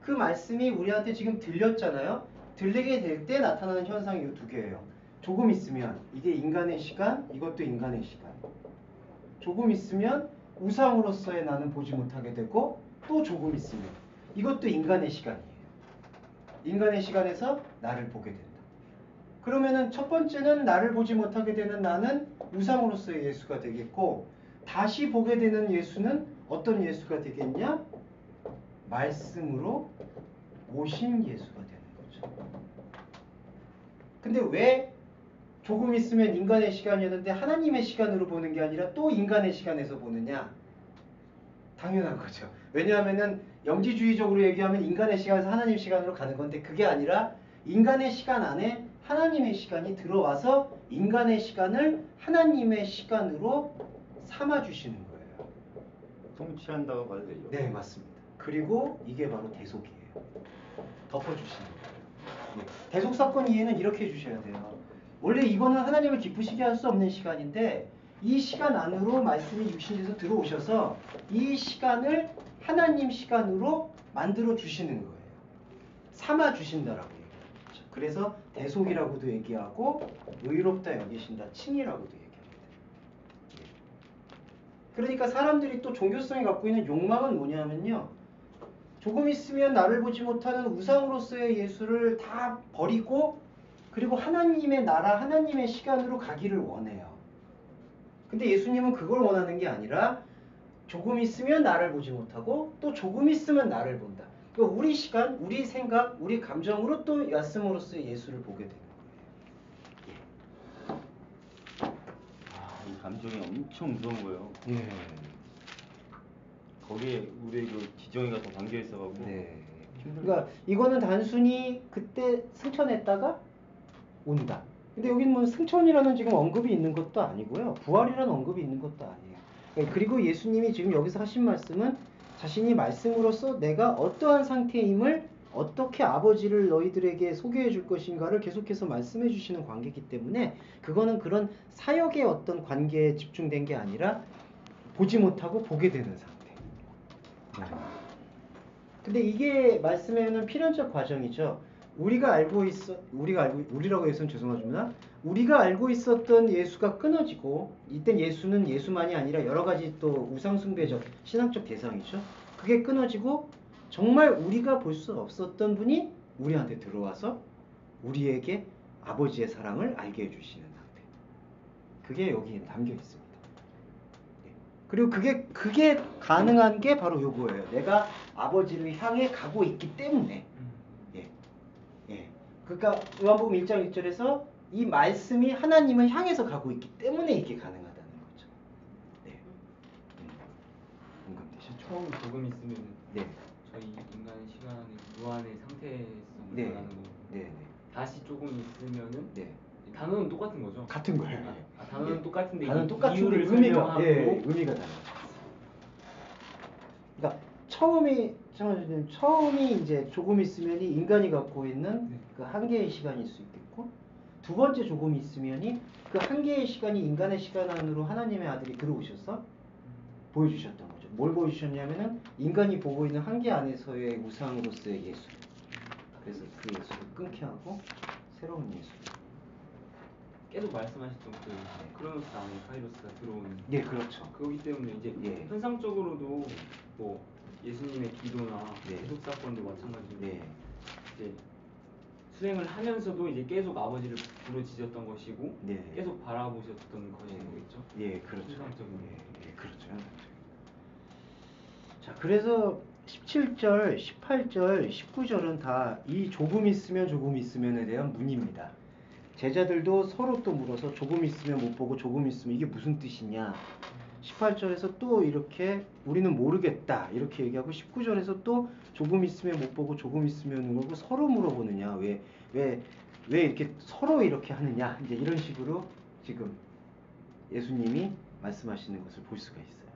그 말씀이 우리한테 지금 들렸잖아요. 들리게 될 때 나타나는 현상이 이 두 개예요. 조금 있으면 이게 인간의 시간, 이것도 인간의 시간. 조금 있으면 우상으로서의 나는 보지 못하게 되고 또 조금 있으면 이것도 인간의 시간이에요. 인간의 시간에서 나를 보게 된다. 그러면은 첫 번째는 나를 보지 못하게 되는 나는 우상으로서의 예수가 되겠고 다시 보게 되는 예수는 어떤 예수가 되겠냐? 말씀으로 오신 예수가 되는 거죠. 근데 왜 조금 있으면 인간의 시간이었는데 하나님의 시간으로 보는 게 아니라 또 인간의 시간에서 보느냐? 당연한 거죠. 왜냐하면은 영지주의적으로 얘기하면 인간의 시간에서 하나님 시간으로 가는 건데 그게 아니라 인간의 시간 안에 하나님의 시간이 들어와서 인간의 시간을 하나님의 시간으로 삼아주시는 거예요. 통치한다고 봐도 되죠. 네, 맞습니다. 그리고 이게 바로 대속이에요. 덮어주시는 거예요. 네. 대속 사건 이해는 이렇게 해주셔야 돼요. 원래 이거는 하나님을 기쁘시게 할 수 없는 시간인데 이 시간 안으로 말씀이 육신에서 들어오셔서 이 시간을 하나님 시간으로 만들어 주시는 거예요. 삼아 주신다라고 얘기하죠. 그래서 대속이라고도 얘기하고 의롭다 여기신다, 칭이라고도 얘기합니다. 그러니까 사람들이 또 종교성이 갖고 있는 욕망은 뭐냐면요. 조금 있으면 나를 보지 못하는 우상으로서의 예수를 다 버리고 그리고 하나님의 나라, 하나님의 시간으로 가기를 원해요. 근데 예수님은 그걸 원하는 게 아니라 조금 있으면 나를 보지 못하고 또 조금 있으면 나를 본다. 그러니까 우리 시간, 우리 생각, 우리 감정으로 또 말씀으로서의 예수를 보게 되는 거예요. 이 감정이 엄청 무서운 거예요. 예. 거기에 우리 그 지정이가 더 담겨 있어가지고. 네. 그러니까 이거는 단순히 그때 승천했다가 온다. 근데 여기는 뭐 승천이라는 지금 언급이 있는 것도 아니고요. 부활이라는 언급이 있는 것도 아니에요. 그리고 예수님이 지금 여기서 하신 말씀은 자신이 말씀으로써 내가 어떠한 상태임을 어떻게 아버지를 너희들에게 소개해 줄 것인가를 계속해서 말씀해 주시는 관계이기 때문에 그거는 그런 사역의 어떤 관계에 집중된 게 아니라 보지 못하고 보게 되는 상태. 근데 이게 말씀에는 필연적 과정이죠. 우리라고 해서는 죄송하지만 우리가 알고 있었던 예수가 끊어지고 이때 예수는 예수만이 아니라 여러 가지 또 우상숭배적 신앙적 대상이죠. 그게 끊어지고 정말 우리가 볼 수 없었던 분이 우리한테 들어와서 우리에게 아버지의 사랑을 알게 해주시는 상태. 그게 여기에 담겨 있습니다. 그리고 그게 가능한 게 바로 요거예요. 내가 아버지를 향해 가고 있기 때문에. 그러니까 요한복음 1장 1절에서 이 말씀이 하나님을 향해서 가고 있기 때문에 이게 가능하다는 거죠. 네. 공감되시죠? 처음 조금 있으면 네. 저희 인간 시간의 무한의 상태성을 네. 말하는 거고 네. 다시 조금 있으면은 네. 단어는 똑같은 거죠? 같은 거예요. 단어는 똑같은데 단어는 똑같은데 이유를 의미가 설명하고 의미가 달라요. 처음이 이제 조금 있으면이 인간이 갖고 있는 그 한계의 시간일 수 있겠고, 두 번째 조금 있으면이 그 한계의 시간이 인간의 시간 안으로 하나님의 아들이 들어오셔서 보여주셨던 거죠. 뭘 보여주셨냐면은 인간이 보고 있는 한계 안에서의 우상으로서의 예술. 그래서 그 예술을 끊게 하고 새로운 예술. 계속 말씀하셨던 그 크로노스 안에 카이로스가 들어오는. 예, 그렇죠. 그거기 때문에 이제 예. 현상적으로도 뭐 예수님의 기도나 네. 기독 사건도 마찬가지로 네. 이제 수행을 하면서도 이제 계속 아버지를 부르짖었던 것이고 네. 계속 바라보셨던 것인 거겠죠. 예, 그렇죠. 현상적으로. 예, 그렇죠. 자, 그래서 17절, 18절, 19절은 다 이 조금 있으면에 대한 문입니다. 제자들도 서로 또 물어서 조금 있으면 못 보고 조금 있으면 이게 무슨 뜻이냐. 18절에서 또 이렇게 우리는 모르겠다 이렇게 얘기하고 19절에서 또 조금 있으면 못 보고 조금 있으면 모르고 서로 물어보느냐. 왜 이렇게 서로 이렇게 하느냐. 이제 이런 식으로 지금 예수님이 말씀하시는 것을 볼 수가 있어요.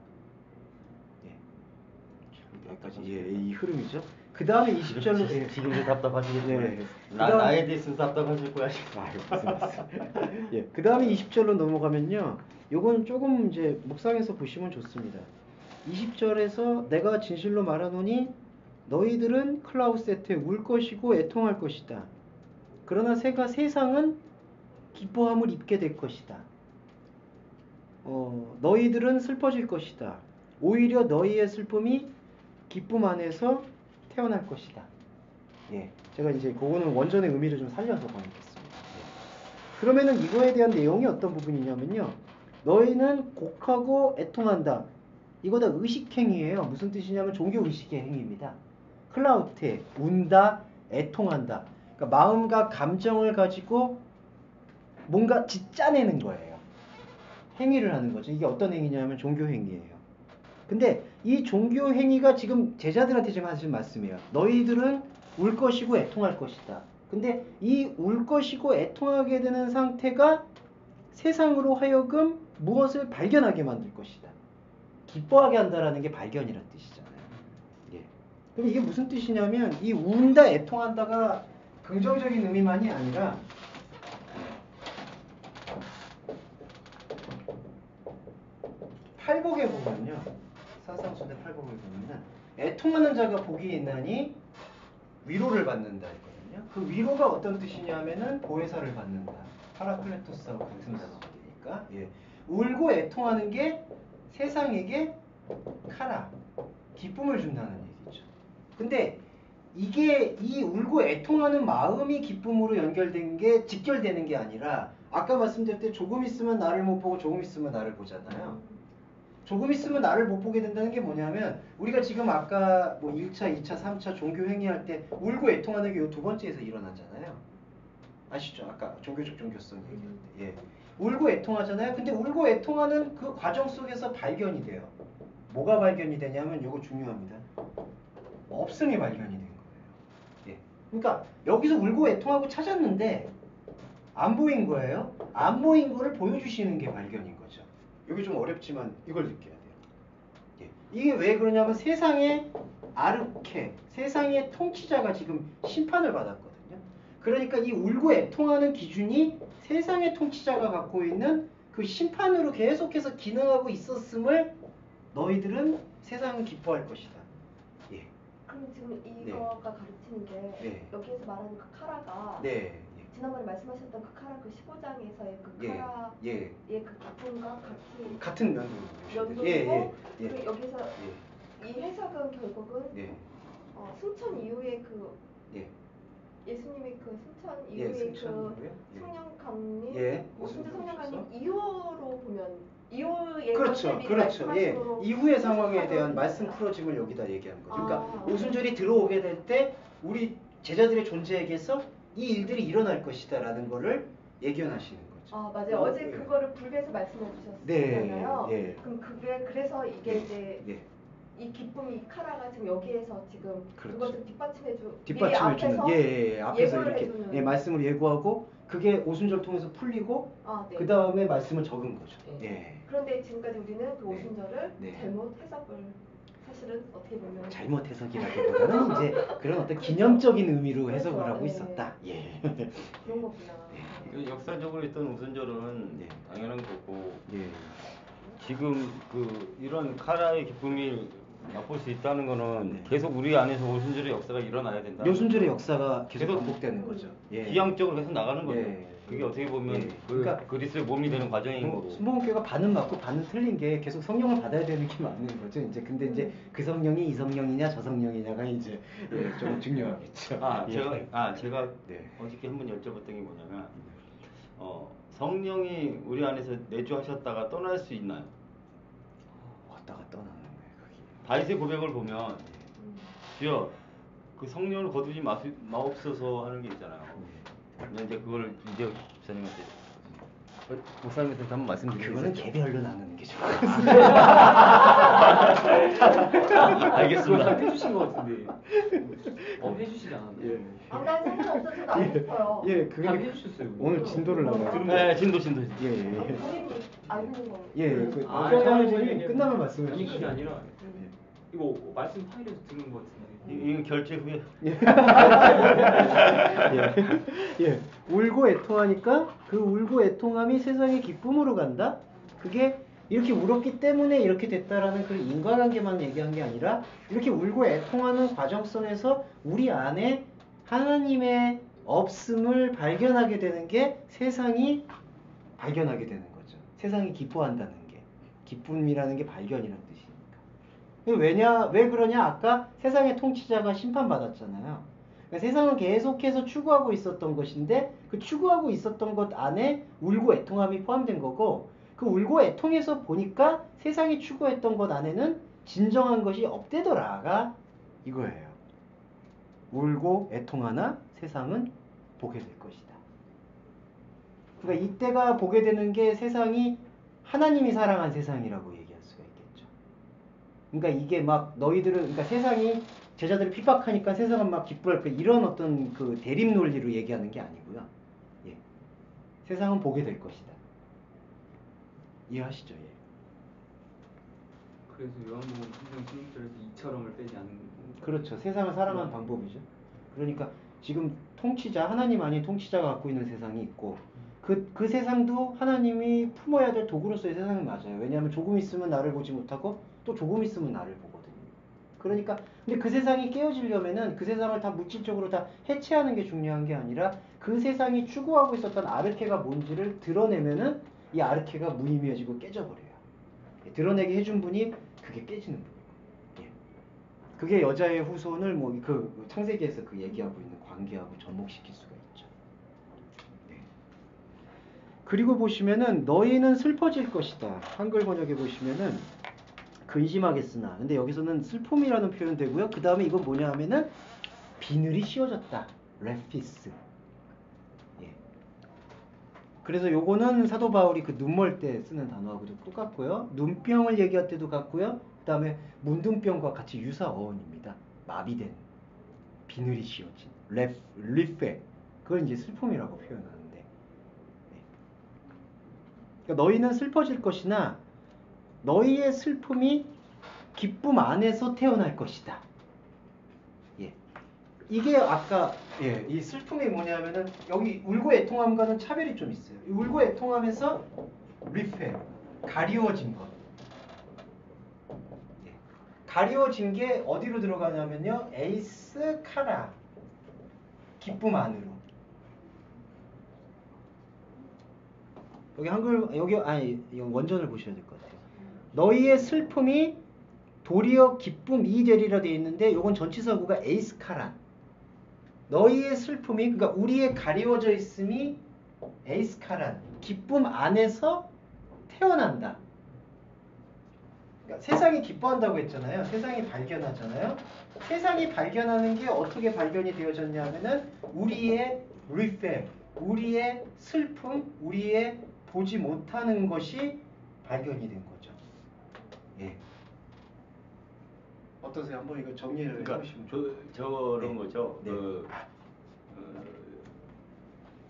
예. 여기까지 이 흐름이죠. 그 다음에 20절로 지금도 답답하시겠네요. 네. 나에 대해서 답답하실 거야. 예. 그 다음에 20절로 넘어가면요. 요건 조금 이제 묵상해서 보시면 좋습니다. 20절에서 내가 진실로 말하노니 너희들은 클라우세테 울 것이고 애통할 것이다. 그러나 세상은 기뻐함을 입게 될 것이다. 너희들은 슬퍼질 것이다. 오히려 너희의 슬픔이 기쁨 안에서 태어날 것이다. 예, 제가 이제 그거는 원전의 의미를 좀 살려서 번역했습니다. 예. 그러면은 이거에 대한 내용이 어떤 부분이냐면요. 너희는 곡하고 애통한다. 이거 다 의식행위예요. 무슨 뜻이냐면 종교 의식의 행위입니다. 클라우테, 운다, 애통한다. 그러니까 마음과 감정을 가지고 뭔가 짓짜내는 거예요. 행위를 하는 거죠. 이게 어떤 행위냐면 종교 행위예요. 근데 이 종교 행위가 지금 제자들한테 지금 하신 말씀이에요. 너희들은 울 것이고 애통할 것이다. 근데 이 울 것이고 애통하게 되는 상태가 세상으로 하여금 무엇을 발견하게 만들 것이다. 기뻐하게 한다라는 게 발견이라는 뜻이잖아요. 예. 그럼 이게 무슨 뜻이냐면 이 운다 애통한다가 긍정적인 의미만이 아니라 팔복에 보면요. 사상수대 팔복에 보면은 애통하는 자가 복이 있나니 위로를 받는다 했거든요. 그 위로가 어떤 뜻이냐면은 보혜사를 받는다. 파라클레토스하고 같은 단어니까. 예. 울고 애통하는 게 세상에게 카라, 기쁨을 준다는 얘기죠. 근데 이게 이 울고 애통하는 마음이 기쁨으로 연결된 게 직결되는 게 아니라 아까 말씀드렸을 때 조금 있으면 나를 못 보고 조금 있으면 나를 보잖아요. 조금 있으면 나를 못 보게 된다는 게 뭐냐면 우리가 지금 아까 뭐 1차, 2차, 3차 종교 행위할 때 울고 애통하는 게 요 두 번째에서 일어나잖아요. 아시죠? 아까 종교적 종교성 얘기할 때. 예. 울고 애통하잖아요. 근데 울고 애통하는 그 과정 속에서 발견이 돼요. 뭐가 발견이 되냐면 요거 중요합니다. 없음이 발견이 된 거예요. 예. 그러니까 여기서 울고 애통하고 찾았는데 안 보인 거예요. 안 보인 거를 보여주시는 게 발견인 거죠. 이게 좀 어렵지만 이걸 느껴야 돼요. 예. 이게 왜 그러냐면 세상의 아르케, 세상의 통치자가 지금 심판을 받았거든요. 그러니까 이 울고 애통하는 기준이 세상의 통치자가 갖고 있는 그 심판으로 계속해서 기능하고 있었음을 너희들은 세상은 기뻐할 것이다. 예. 그럼 지금 이거가 가르치는 게 여기에서 말하는 그 카라가 지난번에 말씀하셨던 그 카라 그 15장에서의 그 카라의 그 기쁨과 같은 면도고 그리고 여기서 이 해석은 결국은 승천 이후에 그 예수님의 그 승천 이후에 그 성령 강림, 오순절 성령 강림 이후로 보면 이후의 그렇죠. 예. 이후의 상황에 대한 말씀 풀어짐을 여기다 얘기하는 거죠. 그러니까 오순절이 들어오게 될 때 우리 제자들의 존재에게서 이 일들이 일어날 것이다라는 거를 예견하시는 거죠. 아 맞아요. 어제 그거를 불교에서 말씀해 주셨잖아요. 그럼 그게 그래서 이게 이제 이 기쁨이 카라가 지금 여기에서 지금 그것을 뒷받침해 주는 앞에서 이렇게 말씀을 예고하고 그게 오순절 통해서 풀리고 그 다음에 말씀을 적은 거죠. 그런데 지금까지 우리는 그 오순절을 잘못 해석을 사실은 어떻게 보면 잘못 해석이라기보다는 이제 그런 어떤 기념적인 의미로 해석을 그렇죠. 하고 네. 있었다. 예. 그런 거구나. 그 역사적으로 있던 우선절은 네. 당연한 거고 예. 지금 그 이런 카라의 기쁨이 맛볼 수 있다는 거는 네. 계속 우리 안에서 오순절의 역사가 일어나야 된다. 요순절의 역사가 계속 계속 반복되는 거죠. 예. 기양적으로 계속 나가는 거죠. 예. 그게 어떻게 보면 예. 그 그러니까 그리스도의 몸이 되는 과정인 거고. 순복음교회가 반은 맞고 반은 틀린 게 계속 성령을 받아야 되는 게 맞는 거죠. 이제 근데 이제 그 성령이 이 성령이냐 저 성령이냐가 이제 좀 중요하겠죠. 제가 네. 어저께 한번 여쭤봤던 게 뭐냐면 성령이 우리 안에서 내주하셨다가 떠날 수 있나요? 왔다가 떠나는 거예요. 그게. 다윗의 고백을 보면 주여 그 성령을 거두지 마옵소서 하는 게 있잖아요. 근데 이제 그걸 이제 목사님한테 목사님한테 한번 말씀드리겠습니다. 그거는 개별로 나누는 게 좋아요. 알겠습니다. 그거 해주신 것 같은데. 해주시지 않았나요? 예. 난 상관없어서 나고 싶어요. 예, 그게 답 해주셨어요. 오늘 진도를 나가요. 네, 진도. 예, 예. 본인이 알고 있는 거. 예, 그 아, 사무실이 끝나면 말씀해 아니 주시죠. 그게 아니라 이거 말씀 파일에서 들은 것 같은데. 이거 결제 후에 예. 울고 애통하니까 그 울고 애통함이 세상의 기쁨으로 간다? 그게 이렇게 울었기 때문에 이렇게 됐다라는 그 인과관계만 얘기한 게 아니라 이렇게 울고 애통하는 과정 속에서 우리 안에 하나님의 없음을 발견하게 되는 게 세상이 발견하게 되는 거죠. 세상이 기뻐한다는 게. 기쁨이라는 게 발견이라는 뜻이니까. 왜 그러냐? 아까 세상의 통치자가 심판받았잖아요. 그러니까 세상은 계속해서 추구하고 있었던 것인데 그 추구하고 있었던 것 안에 울고 애통함이 포함된 거고 그 울고 애통해서 보니까 세상이 추구했던 것 안에는 진정한 것이 없대더라가 이거예요. 울고 애통하나 세상은 보게 될 것이다. 그러니까 이때가 보게 되는 게 세상이 하나님이 사랑한 세상이라고 얘기할 수가 있겠죠. 그러니까 이게 막 너희들은 그러니까 세상이 제자들을 핍박하니까 세상은 막 기뻐할 거 이런 어떤 그 대립 논리로 얘기하는 게 아니고요. 예. 세상은 보게 될 것이다. 이해하시죠? 예. 그래서 요한복음 3장 16절에서 이처럼을 빼지 않는. 그렇죠. 세상을 사랑하는 방법이죠. 그러니까 지금 통치자, 하나님 아닌 통치자가 갖고 있는 세상이 있고 그 세상도 하나님이 품어야 될 도구로서의 세상이 맞아요. 왜냐하면 조금 있으면 나를 보지 못하고 또 조금 있으면 나를 보거든요. 그러니까 근데 그 세상이 깨어지려면은 그 세상을 다 물질적으로 다 해체하는 게 중요한 게 아니라 그 세상이 추구하고 있었던 아르케가 뭔지를 드러내면은 이 아르케가 무의미해지고 깨져버려요. 드러내게 해준 분이 그게 깨지는 분이고. 예. 그게 여자의 후손을 뭐 그 창세기에서 그 얘기하고 있는 관계하고 접목시킬 수가 있죠. 네. 그리고 보시면은 너희는 슬퍼질 것이다. 한글 번역에 보시면은 근심하겠으나. 근데 여기서는 슬픔이라는 표현 되고요. 그 다음에 이건 뭐냐 하면은 비늘이 씌워졌다. 레피스. 예. 그래서 요거는 사도 바울이 그 눈멀 때 쓰는 단어하고도 똑같고요. 눈병을 얘기할 때도 같고요. 그 다음에 문둥병과 같이 유사 어원입니다. 마비된, 비늘이 씌워진, 리페. 그걸 이제 슬픔이라고 표현하는데. 네. 그러니까 너희는 슬퍼질 것이나 너희의 슬픔이 기쁨 안에서 태어날 것이다. 예. 이게 아까 이 슬픔이 뭐냐면은 여기 울고 애통함과는 차별이 좀 있어요. 이 울고 애통함에서 리페, 가리워진 것. 예. 가리워진 게 어디로 들어가냐면요. 에이스 카라. 기쁨 안으로. 여기 한글 원전을 보셔야 될 것 같아요. 너희의 슬픔이 도리어 기쁨이 되리라 되어 있는데 이건 전치사구가 에이스카란. 너희의 슬픔이 그러니까 우리의 가리워져 있음이 에이스카란. 기쁨 안에서 태어난다. 그러니까 세상이 기뻐한다고 했잖아요. 세상이 발견하잖아요. 세상이 발견하는 게 어떻게 발견이 되어졌냐면은 우리의 리페, 우리의 슬픔, 우리의 보지 못하는 것이 발견이 된 거죠. 예. 어떠세요? 한번 이거 정리를 그러니까 해보시면. 저런 네. 거죠. 네.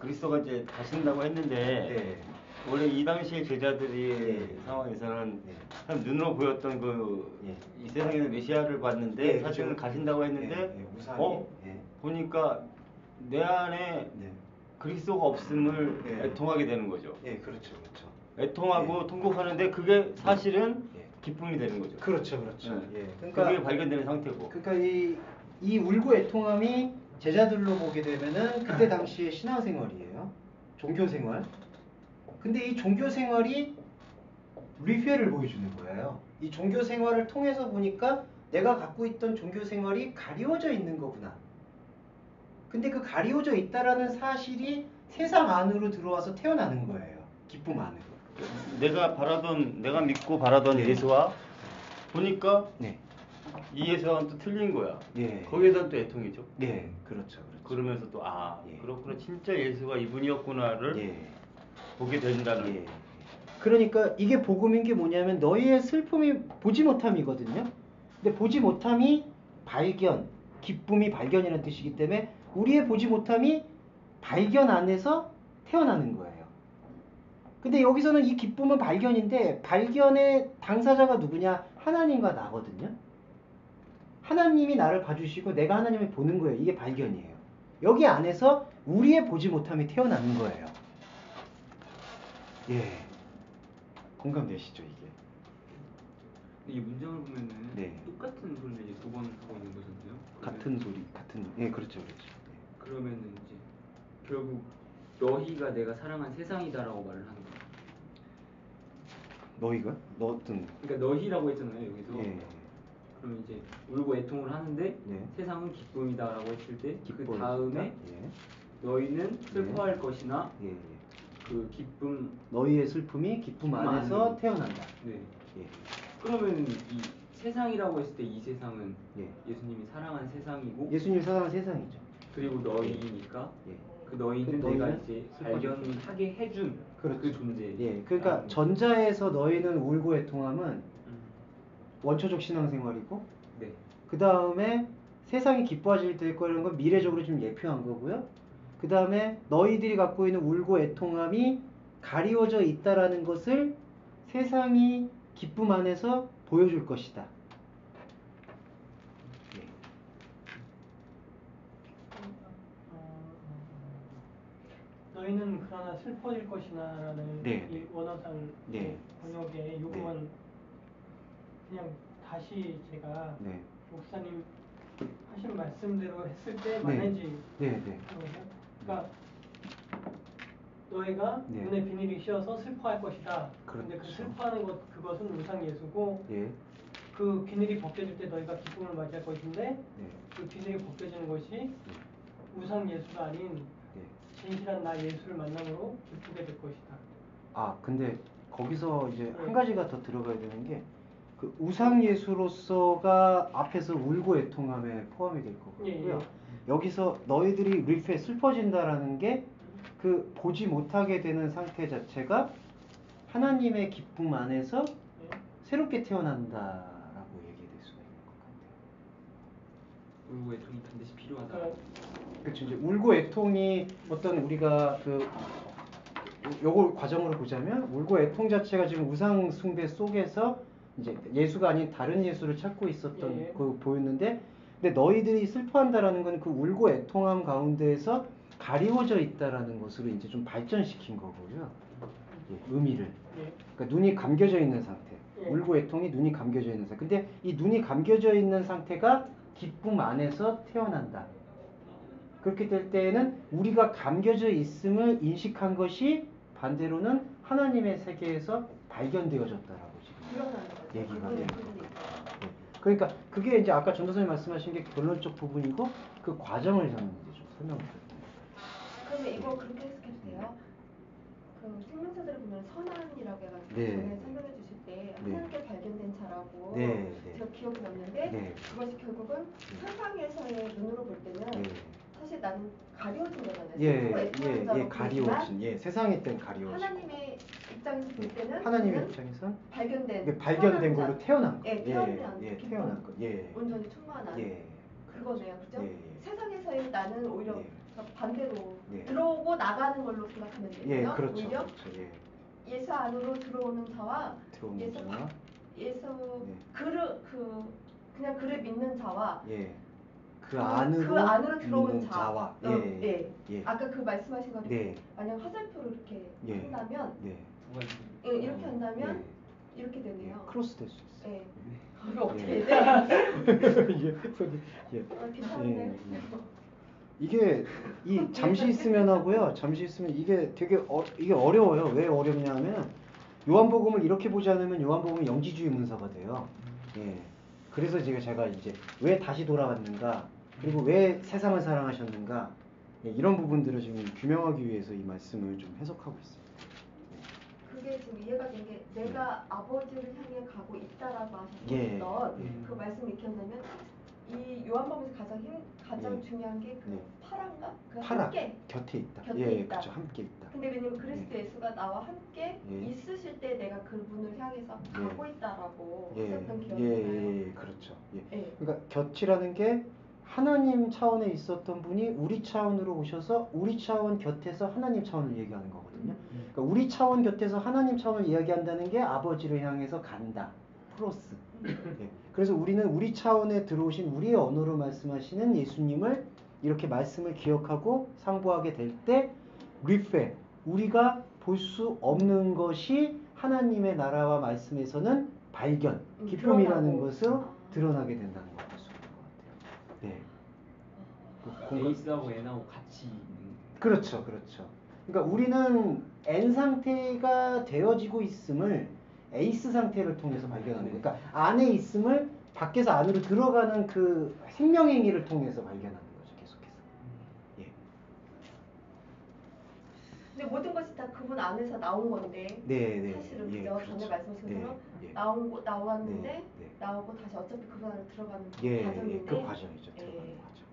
그리스도가 이제 가신다고 했는데 네. 원래 이 당시의 제자들이 네. 상황에서는 네. 참 눈으로 보였던 그 이 예. 세상에서 메시아를 봤는데 예, 사실은 그죠. 가신다고 했는데 예, 예, 우상이. 예. 보니까 내 안에 네. 그리스도가 없음을 예. 애통하게 되는 거죠. 예, 그렇죠, 그렇죠. 애통하고 예. 통곡하는데 그게 사실은 예. 기쁨이 되는 거죠. 그렇죠, 그렇죠. 예. 예. 그게 발견되는 상태고. 그러니까 이 울고 애통함이 제자들로 보게 되면은 그때 당시의 신앙생활이에요. 종교생활. 근데 이 종교생활이 리페를 보여주는 거예요. 이 종교생활을 통해서 보니까 내가 갖고 있던 종교생활이 가리워져 있는 거구나. 근데 그 가리워져 있다라는 사실이 세상 안으로 들어와서 태어나는 거예요. 기쁨 안으로. 내가 믿고 바라던 네. 예수와 보니까 네. 이 예수와는 또 틀린 거야. 예. 거기에다 또 애통이죠. 네, 그렇죠, 그렇죠. 그러면서 또 예. 그렇구나, 진짜 예수가 이분이었구나를 예. 보게 된다는. 예. 그러니까 이게 복음인 게 뭐냐면 너희의 슬픔이 보지 못함이거든요. 근데 보지 못함이 발견, 기쁨이 발견이라는 뜻이기 때문에 우리의 보지 못함이 발견 안에서 태어나는 거예요. 근데 여기서는 이 기쁨은 발견인데 발견의 당사자가 누구냐? 하나님과 나거든요. 하나님이 나를 봐주시고 내가 하나님을 보는 거예요. 이게 발견이에요. 여기 안에서 우리의 보지 못함이 태어나는 거예요. 예. 공감되시죠, 이게? 이 문장을 보면은 네. 똑같은 소리를 이제 두 번 하고 있는 거잖아요. 같은 소리, 같은. 예, 그렇죠, 그렇죠. 그러면은 이제 결국 너희가 내가 사랑한 세상이다라고 말을 하는 거예요. 너희가? 너 어떤? 그러니까 너희라고 했잖아요 여기서. 예. 그럼 이제 울고 애통을 하는데 네. 세상은 기쁨이다라고 했을 때 그 기쁨이다. 다음에 예. 너희는 슬퍼할 것이나 예, 예. 그 기쁨. 너희의 슬픔이 기쁨 안에서 안으로. 태어난다. 네. 예. 그러면 이 세상이라고 했을 때 이 세상은 예. 예수님이 사랑한 세상이고 예수님 사랑한 세상이죠. 그리고 너희니까 예. 그 너희는 그 내가 너희는 이제 슬퍼질 발견하게 해준 그렇죠. 그 존재. 예. 그러니까 전자에서 너희는 울고 애통함은 원초적 신앙생활이고 네. 그 다음에 세상이 기뻐하실 될 거라는 건 미래적으로 좀 예표한 거고요. 그 다음에 너희들이 갖고 있는 울고 애통함이 가리워져 있다라는 것을 세상이 기쁨 안에서 보여줄 것이다. 예. 너희는 그러나 슬퍼질 것이나라는 네. 이 원어상 네. 번역의 요금은 그냥 다시 제가 네. 목사님 하신 말씀대로 했을 때 네. 맞는지 네, 네. 그러거든요. 그러니까 너희가 네. 눈에 비닐이 씌어서 슬퍼할 것이다. 그런데 그 그렇죠. 슬퍼하는 것 그것은 우상 예수고 예. 그 비닐이 벗겨질 때 너희가 기쁨을 맞이할 것인데 네. 그 비닐이 벗겨지는 것이 네. 우상 예수가 아닌 네. 진실한 나 예수를 만남으로 기쁘게 될 것이다. 아, 근데 거기서 이제 네. 한 가지가 더 들어가야 되는 게 그 우상 예수로서가 앞에서 울고 애통함에 포함이 될 거고요. 예, 예. 여기서 너희들이 리프에 슬퍼진다라는 게 그 보지 못하게 되는 상태 자체가 하나님의 기쁨 안에서 예. 새롭게 태어난다라고 얘기될 수가 있는 것 같아요. 울고 애통이 반드시 필요하다. 그렇죠. 이제 울고 애통이 어떤 우리가 요걸 과정으로 보자면 울고 애통 자체가 지금 우상 숭배 속에서 이제 예수가 아닌 다른 예수를 찾고 있었던 예. 그 보였는데, 근데 너희들이 슬퍼한다라는 건 그 울고 애통함 가운데에서 가리워져 있다라는 것으로 이제 좀 발전시킨 거고요. 예, 의미를. 예. 그러니까 눈이 감겨져 있는 상태. 예. 울고 애통이 눈이 감겨져 있는 상태. 근데 이 눈이 감겨져 있는 상태가 기쁨 안에서 태어난다. 그렇게 될 때에는 우리가 감겨져 있음을 인식한 것이 반대로는 하나님의 세계에서 발견되어졌다라고 지금 드러나는 거죠. 얘기가 네, 되는 그러니까. 거죠. 그러니까 그게 이제 아까 전도사님 말씀하신 게 결론적 부분이고 그 과정을 저는 이제 좀 설명을 드렸습니다. 그러면 이거 그렇게 해석해도 돼요? 그 생명사들을 보면 선한이라고 해가지고 네. 전에 설명해 주실 때 네. 하나님께 발견된 자라고 네, 네. 제가 기억이 났는데 네. 그것이 결국은 세상에서의 눈으로 볼 때는 네. 사실 나는 가려진 거잖아요. 예, 슬프고 애통하는 자로 가리워진, 보이지만 예, 세상의 땐 가리워진. 하나님의 입장에서 볼 때는 하나님의 그는 입장에선 발견된 이게 발견된 선한 걸로 자. 태어난 거. 예, 태어난 예, 기쁨. 태어난 거. 예. 온전히 충만한 예. 그거네요, 그죠? 예, 예. 세상에서의 나는 오히려 예. 그러니까 반대로 네. 들어오고 나가는 걸로 생각하면 되고요. 예, 그렇죠. 오히려 그렇죠. 예. 예수 안으로 들어오는 자와 들어오는 예수 자와 예수 네. 그냥 그를 믿는 자와 예. 그 안으로 들어오는 있는 자와 예. 아까 그 말씀하신 거를 네. 만약 화살표로 이렇게 예. 한다면 네. 이렇게 한다면 이렇게 예. 되네요. 크로스 될 수 있어요. 예. 이거 어떻게 예. 해야 돼? 예. 괜찮은데요? 예. 이게 이 잠시 있으면 하고요. 잠시 있으면 이게 되게 이게 어려워요. 왜 어렵냐면 요한복음을 이렇게 보지 않으면 요한복음은 영지주의 문서가 돼요. 예. 그래서 제가 이제 왜 다시 돌아왔는가, 그리고 왜 세상을 사랑하셨는가, 예, 이런 부분들을 지금 규명하기 위해서 이 말씀을 좀 해석하고 있습니다. 그게 지금 이해가 된 게 내가 아버지를 향해 가고 있다라고 하셨던 예. 그 말씀 이렇게 한다면 이 요한복음에서 가장 예. 중요한 게 그 네. 파란가? 그 파라 함께 곁에 있다. 곁에 예, 있다. 그렇죠. 함께 있다. 근데 왜냐면 그리스도 예수가 나와 함께 예. 있으실 때 내가 그분을 향해서 가고 있다라고 하셨던 기억이 나요. 그렇죠. 예. 예. 그러니까 곁이라는 게 하나님 차원에 있었던 분이 우리 차원으로 오셔서 우리 차원 곁에서 하나님 차원을 얘기하는 거거든요. 그러니까 우리 차원 곁에서 하나님 차원을 이야기한다는 게 아버지를 향해서 간다. 크로스. 예. 그래서 우리는 우리 차원에 들어오신 우리의 언어로 말씀하시는 예수님을 이렇게 말씀을 기억하고 상고하게 될 때 리페, 우리가 볼 수 없는 것이 하나님의 나라와 말씀에서는 발견, 기쁨이라는 드러나고. 것을 드러나게 된다는 걸 볼 수 있는 것 같아요. 네. 에이스하고 N하고 같이 그렇죠, 그렇죠. 그러니까 우리는 N 상태가 되어지고 있음을 에이스 상태를 통해서 발견하는 거예요. 그러니까 안에 있음을 밖에서 안으로 들어가는 그 생명행위를 통해서 발견하는 거죠, 계속해서. 예. 근데 모든 것이 다 그분 안에서 나온 건데 네, 사실은 예, 그죠? 그렇죠. 전에 말씀하신 것처럼 네, 예. 나왔는데 네, 네. 나오고 다시 어차피 그분 안에 들어가는 그 예, 과정인데 예, 그 과정이죠. 들어가는 예. 과정.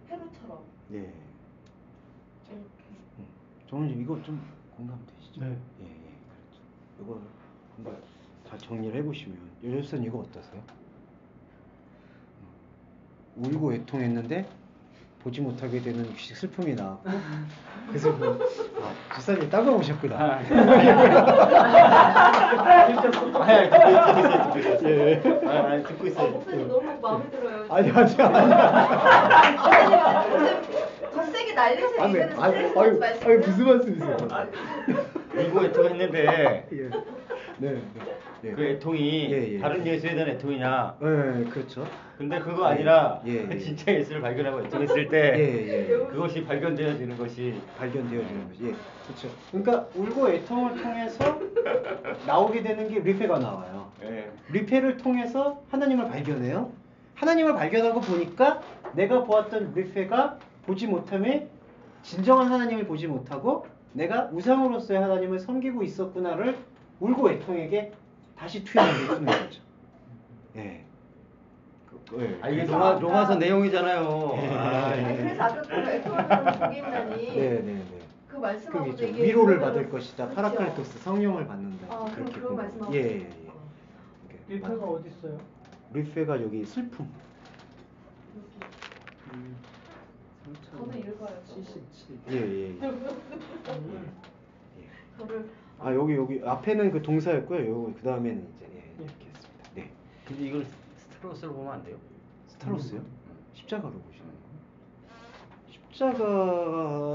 회로처럼 예. 이렇게 저는 이거 좀 공감되시죠? 네. 예, 그렇죠. 이거 한번 다 정리를 해보시면 여전선 이거 어떠세요? 울고 애통했는데 보지 못하게 되는 슬픔이 나왔고 그래서 집사님 따가 오셨구나. 듣고 있어요. 목사님 너무 마음에 들어요. 아니. 목사님 더 세게 날리세요. 이제는 스트레스 받지 마시고요. 무슨 말씀이세요? 울고 애통했는데 네. 그 애통이 예. 다른 예수에 대한 애통이냐? 네, 그렇죠. 근데 그거 아니라 예. 진짜 예수를 발견하고 애통했을 때 예. 그것이 발견되어지는 것이 발견되어지는 거지. 예, 그렇죠. 그러니까 울고 애통을 통해서 나오게 되는 게 리페가 나와요. 예. 리페를 통해서 하나님을 발견해요. 하나님을 발견하고 보니까 내가 보았던 리페가 보지 못함에 진정한 하나님을 보지 못하고 내가 우상으로서의 하나님을 섬기고 있었구나를 울고 애통에게 다시 투영해주는 거죠. 예. 아 이게 로마서 내용이잖아요. 아니, 그래서 아까 그 애통하는 복인단이 네. 그 말씀하고 그게 이게 위로를 받을 것이다. 그렇죠. 파라클토스 성령을 받는다. 아, 그럼 그런 말씀하고 예. 리페가 어디 있어요? 리페가 여기 슬픔. 저도 읽어요. 77. 예. 저를 아 여기 앞에는 그 동사였고요. 그 다음에는 이제 이렇게 했습니다. 네. 근데 이걸 스트로스로 보면 안 돼요? 스타로스요? 십자가로 보시는 거예요? 십자가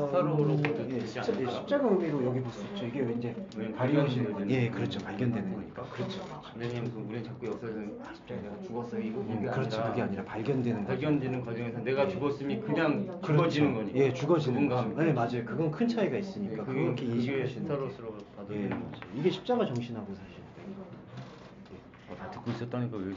스타로로 보면 예, 되지 않을까? 십자가 의미로 여기 볼 수 있죠. 이게 이제 발견되는 예, 그렇죠. 발견되는 거니까. 그렇죠. 왜냐면 우리는 자꾸 역사에서 내가 죽었어요 이거 그게 그렇죠. 그게 아니라 발견되는 발견되는 과정에서 내가 죽었으니 그냥 그렇죠. 죽어지는 거니까. 예, 죽어지는 누군가 거죠. 네, 맞아요. 그건 큰 차이가 있으니까 그게 그렇게 인식하시는 게 스타로스로 봐도 예, 되는 맞아요. 거지. 이게 십자가 정신하고 사실. 다 듣고 있었다니까 왜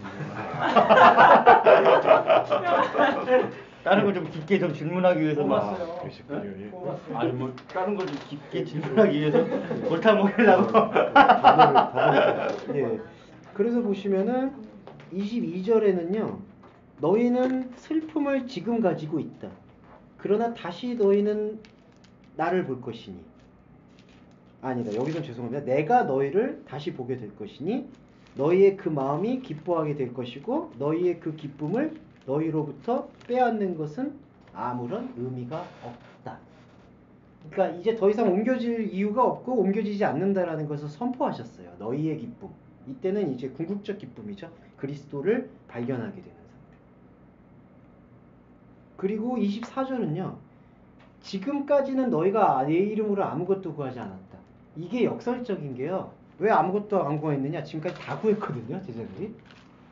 다른 거 좀 깊게 좀 질문하기 위해서 막 그러시군요. 예. 아니 뭐 다른 거 좀 깊게 질문하기 위해서 골탕 먹으려고 예. 그래서 보시면은 22절에는요. 너희는 슬픔을 지금 가지고 있다. 그러나 다시 너희는 나를 볼 것이니. 아니다. 여기서 죄송합니다. 내가 너희를 다시 보게 될 것이니 너희의 그 마음이 기뻐하게 될 것이고 너희의 그 기쁨을 너희로부터 빼앗는 것은 아무런 의미가 없다. 그러니까 이제 더 이상 옮겨질 이유가 없고 옮겨지지 않는다라는 것을 선포하셨어요. 너희의 기쁨. 이때는 이제 궁극적 기쁨이죠. 그리스도를 발견하게 되는 상태. 그리고 24절은요. 지금까지는 너희가 내 이름으로 아무것도 구하지 않았다. 이게 역설적인 게요. 왜 아무것도 안 구했느냐? 지금까지 다 구했거든요. 제자들이.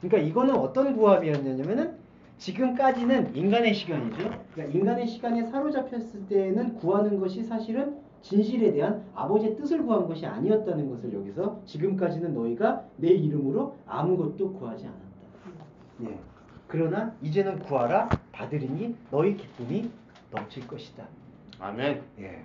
그러니까 이거는 어떤 구함이었냐면은 지금까지는 인간의 시간이죠. 그러니까 인간의 시간에 사로잡혔을 때는 구하는 것이 사실은 진실에 대한 아버지의 뜻을 구한 것이 아니었다는 것을 여기서 지금까지는 너희가 내 이름으로 아무것도 구하지 않았다. 예. 그러나 이제는 구하라 받으리니 너희 기쁨이 넘칠 것이다. 아멘. 예.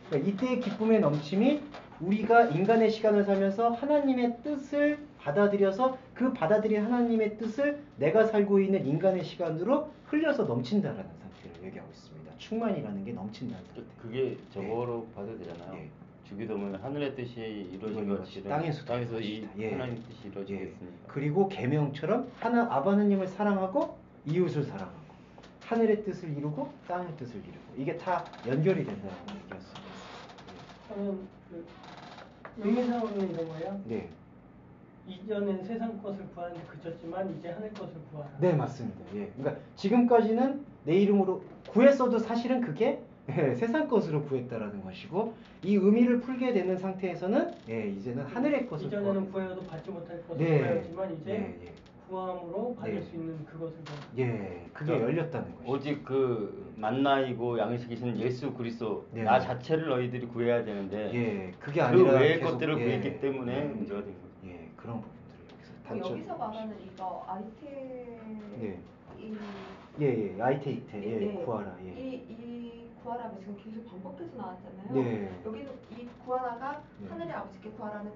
그러니까 이때의 기쁨의 넘침이 우리가 인간의 시간을 살면서 하나님의 뜻을 받아들여서 그 받아들인 하나님의 뜻을 내가 살고 있는 인간의 시간으로 흘려서 넘친다라는 상태를 얘기하고 있습니다. 충만이라는 게 넘친다는 상태. 그게 저거로 봐도 되잖아요. 예. 주기도문 하늘의 뜻이 이루어진 것처럼 땅에서 이 예. 하나님 뜻이 이루어지겠습니다. 그리고 계명처럼 아바 하나님을 사랑하고 이웃을 사랑하고 하늘의 뜻을 이루고 땅의 뜻을 이루고 이게 다 연결이 된다는 얘기였습니다. 저는 의미상으로는 이런 거예요. 네. 이전엔 세상 것을 구하는데 그쳤지만 이제 하늘 것을 구하라. 네, 맞습니다. 예. 그러니까 지금까지는 내 이름으로 구했어도 사실은 그게 세상 것으로 구했다라는 것이고 이 의미를 풀게 되는 상태에서는 이제는 하늘의 것을 이전에는 구해도 받지 못할 것을 네. 구하였지만 이제 구함으로 받을 수 있는 그것을 구하라. 예, 그게 열렸다는 것이죠. 오직 그 만나이고 양식이신 예수 그리스도 네. 나 자체를 너희들이 구해야 되는데 그게 그 아니라 외의 계속, 것들을 구했기 때문에 문제가 된 거죠. 그런 부분들을 여기서 그럼 단점. 여기서 말하는 이거 아이템 아이테이테 구하라. 이 구하라가 지금 계속 반복해서 나왔잖아요. 네. 여기는 이 구하라가 네. 하늘의 아버지께 구하라는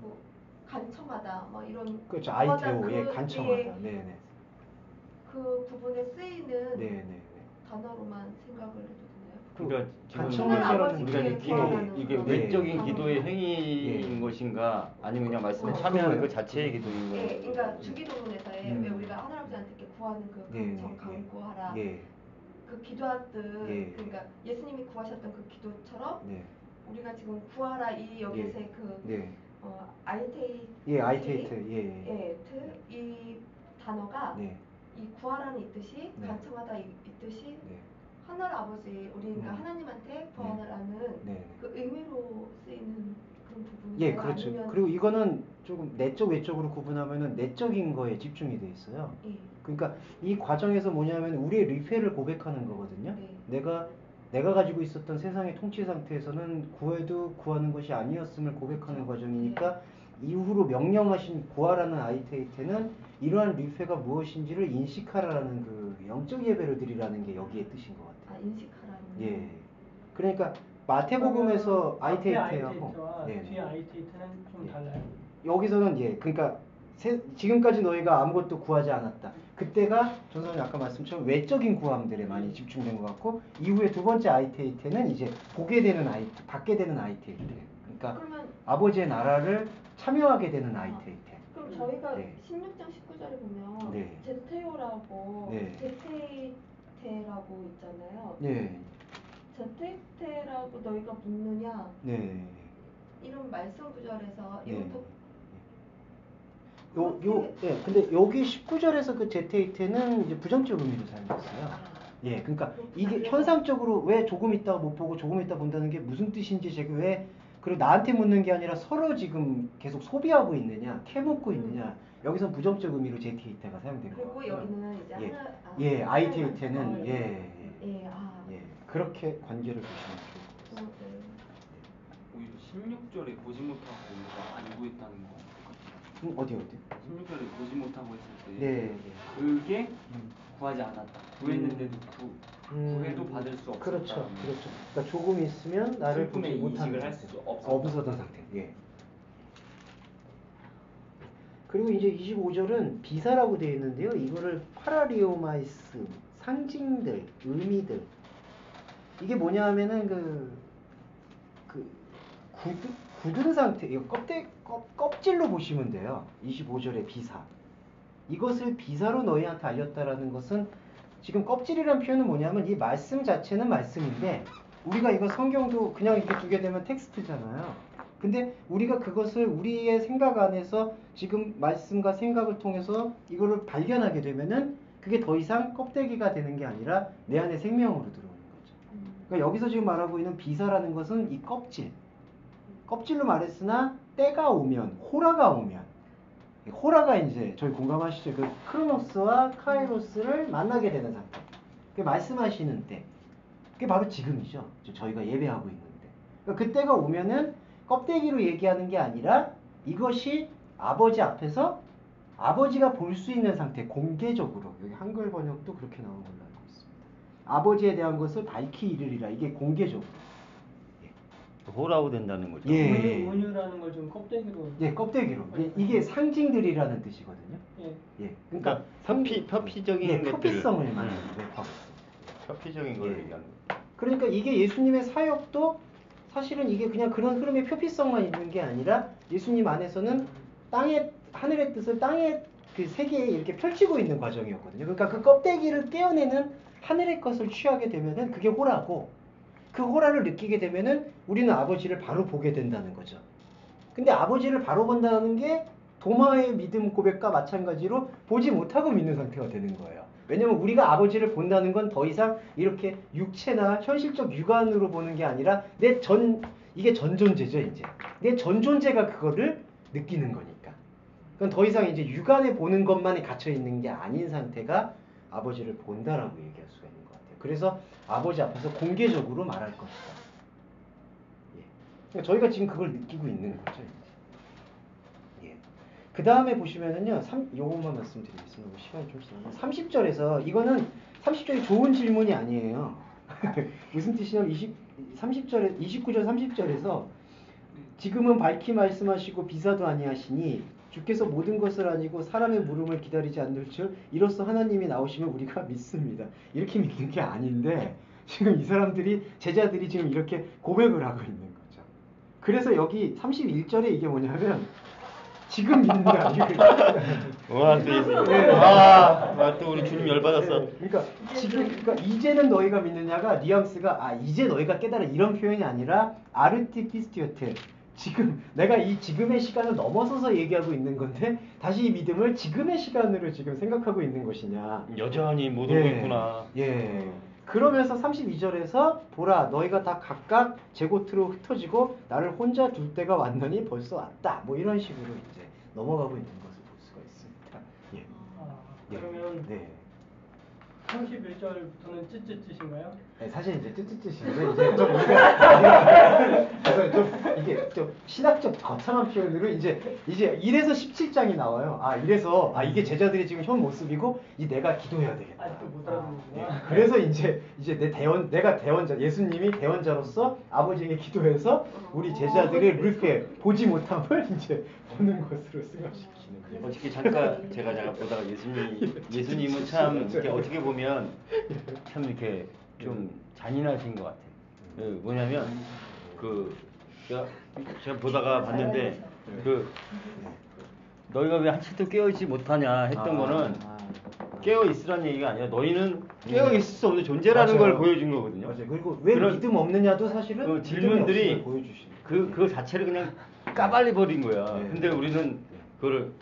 뭐 간청하다 뭐 이런 그렇죠. 구하다 아이테오 간청하다. 네네. 그 부분에 쓰이는 네네. 단어로만 생각을 해도 되나요? 그러니까 지금 간청하다라는 우리가 이게 네. 외적인 기도의 행위인 것인가 아니면 그냥 말씀에 참여하는 그 자체의 기도인 거예요. 그러니까 주기도문에서의 왜 우리가 하나님한테 이렇게 구하는 그 간청 간구하라 그 기도할 때 그러니까 예수님이 구하셨던 그 기도처럼 우리가 지금 구하라 이 여기서의 아이테이트 이 단어가 이 구하라는 이 뜻이 간청하다 이 뜻이 하늘 아버지 우리가 하나님한테 구하라는 그 의미로 쓰이는 그런 부분이 그렇죠. 아니면 그리고 이거는 조금 내적 외적으로 구분하면은 내적인 거에 집중이 돼 있어요. 그러니까 이 과정에서 뭐냐면 우리의 리페를 고백하는 거거든요. 내가 가지고 있었던 세상의 통치 상태에서는 구해도 구하는 것이 아니었음을 고백하는 과정이니까 이후로 명령하신 구하라는 아이테이테는 이러한 리페가 무엇인지를 인식하라는 그 영적 예배를 드리라는 게 여기에 뜻인 것 같아요. 인식하라는. 그러니까 마태복음에서 아이테이트와 아이테이테하고 뒤에 아이테이트는 좀 달라요. 여기서는 그러니까 지금까지 너희가 아무것도 구하지 않았다. 그때가 전선님 아까 말씀처럼 외적인 구함들에 많이 집중된 것 같고 이후에 두 번째 아이테이테는 이제 보게 되는 받게 되는 아이테이테. 그러니까 아버지의 나라를 참여하게 되는 아이테이테. 그럼 저희가 16장 19절에 보면 제테오라고 제테이테라고 있잖아요. 제테이테라고 너희가 묻느냐? 이런 말씀 구절에서 이것도 근데 여기 19절에서 그 제테이테는 이제 부정적 의미로 사용했어요. 그러니까 이게 현상적으로 왜 조금 있다가 못 보고 조금 있다 본다는 게 무슨 뜻인지 제가 왜 그리고 나한테 묻는 게 아니라 서로 지금 계속 소비하고 있느냐, 캐묻고 있느냐. 여기서 부정적 의미로 제테이테가 사용된 거예요. 그리고 여기는 이제 아이테이테는 그렇게 관계를 보시면 좋을 것 같습니다. 오히려 16절에 보지 못하고 우리가 안 구했다는 거. 어디? 16절에 보지 못하고 했을 때 그게 구하지 않았다. 구했는데도 구해도 받을 수 없었다. 그렇죠. 그러니까 조금 있으면 나를 보지 못하는 할 수 없었던 상태. 그리고 이제 25절은 비사라고 되어 있는데요. 이거를 파라리오마이스, 상징들, 의미들. 이게 뭐냐 하면은 굳은 상태, 이거 껍질로 보시면 돼요. 25절의 비사. 이것을 비사로 너희한테 알렸다라는 것은 지금 껍질이라는 표현은 뭐냐면 이 말씀 자체는 말씀인데 우리가 이거 성경도 그냥 이렇게 두게 되면 텍스트잖아요. 근데 우리가 그것을 우리의 생각 안에서 지금 말씀과 생각을 통해서 이거를 발견하게 되면은 그게 더 이상 껍데기가 되는 게 아니라 내 안에 생명으로 들어오는 거죠. 그러니까 여기서 지금 말하고 있는 비사라는 것은 이 껍질로 말했으나 때가 오면, 호라가 오면, 호라가 이제 저희 공감하시죠? 그 크로노스와 카이로스를 만나게 되는 상태. 그 말씀하시는 때. 그게 바로 지금이죠. 저희가 예배하고 있는데. 그러니까 그때가 오면은 껍데기로 얘기하는 게 아니라 이것이 아버지 앞에서 아버지가 볼 수 있는 상태, 공개적으로. 여기 한글 번역도 그렇게 나온 걸로 알고 있습니다. 아버지에 대한 것을 밝히 이르리라. 이게 공개적으로. 호라고 된다는 거죠. 예. 온유라는 걸 좀 껍데기로. 예, 껍데기로. 이게 상징들이라는 뜻이거든요. 예. 그러니까 표피적인 예, 것들. 표피성을 말하는 거예요. 표피적인 걸 예. 얘기하는 거. 그러니까 이게 예수님의 사역도 사실은 이게 그냥 그런 흐름의 표피성만 있는 게 아니라 예수님 안에서는 땅의 하늘의 뜻을 땅의 그 세계에 이렇게 펼치고 있는 과정이었거든요. 그러니까 그 껍데기를 떼어내는 하늘의 것을 취하게 되면은 그게 호라고, 그 호라를 느끼게 되면은 우리는 아버지를 바로 보게 된다는 거죠. 근데 아버지를 바로 본다는 게 도마의 믿음 고백과 마찬가지로 보지 못하고 믿는 상태가 되는 거예요. 왜냐면 우리가 아버지를 본다는 건 더 이상 이렇게 육체나 현실적 육안으로 보는 게 아니라 이게 전존재죠, 이제. 내 전존재가 그거를 느끼는 거니까. 그건 더 이상 이제 육안에 보는 것만이 갇혀 있는 게 아닌 상태가 아버지를 본다라고 얘기할 수가 있는 것 같아요. 그래서 아버지 앞에서 공개적으로 말할 것이다. 예. 그러니까 저희가 지금 그걸 느끼고 있는 거죠, 이제. 예. 그 다음에 보시면은요, 요것만 말씀드리겠습니다. 시간이 좀 지나서 30절에서 이거는 30절이 좋은 질문이 아니에요. 무슨 뜻이냐면 29절 30절에서 지금은 밝히 말씀하시고 비사도 아니하시니 주께서 모든 것을 아니고 사람의 물음을 기다리지 않을 줄 이로써 하나님이 나오시면 우리가 믿습니다. 이렇게 믿는 게 아닌데 지금 이 사람들이 제자들이 지금 이렇게 고백을 하고 있는 거죠. 그래서 여기 31절에 이게 뭐냐면 지금 믿는 게 아니고 또 우리 주님 열받았어. 그러니까 이제는 너희가 믿느냐가 뉘앙스가 이제 너희가 깨달아 이런 표현이 아니라 아르티 피스티오테, 지금 내가 이 지금의 시간을 넘어서서 얘기하고 있는 건데 다시 이 믿음을 지금의 시간으로 지금 생각하고 있는 것이냐. 여전히 못 오고 있구나. 예. 그러면서 32절에서 보라 너희가 다 각각 제 곳으로 흩어지고 나를 혼자 둘 때가 왔느니 벌써 왔다. 뭐 이런 식으로 이제 넘어가고 있는 것을 볼 수가 있습니다. 예. 그러면 네. 31절부터는 찌찌찌신가요? 네, 사실 이제 찌찌찌신데 이제 좀 그래서 좀 이게 좀 신학적 거창한 표현으로 이제 이래서 17장이 나와요. 이래서 이게 제자들이 지금 현 모습이고 내가 기도해야 되겠다. 아직도 못 알아듣는구나. 네. 그래서 이제 내가 대원자, 예수님이 대원자로서 아버지에게 기도해서 우리 제자들이 이렇게 보지 못함을 이제 보는 것으로 승화시키는 거예요. 어떻게 잠깐 제가 보다가 예수님은 참 이렇게 어떻게 보면 참 이렇게 좀 잔인하신 것 같아요. 뭐냐면 제가 보다가 봤는데 너희가 왜 한치도 깨어있지 못하냐 했던 거는 깨어 있으라는 얘기가 아니라 너희는 깨어 있을 수 없는 존재라는 걸 보여준 거거든요. 맞아요. 그리고 왜 믿음 없느냐도 사실은 그 질문들이 보여주시는 그 자체를 그냥 까발려 버린 거야. 근데 우리는 그거를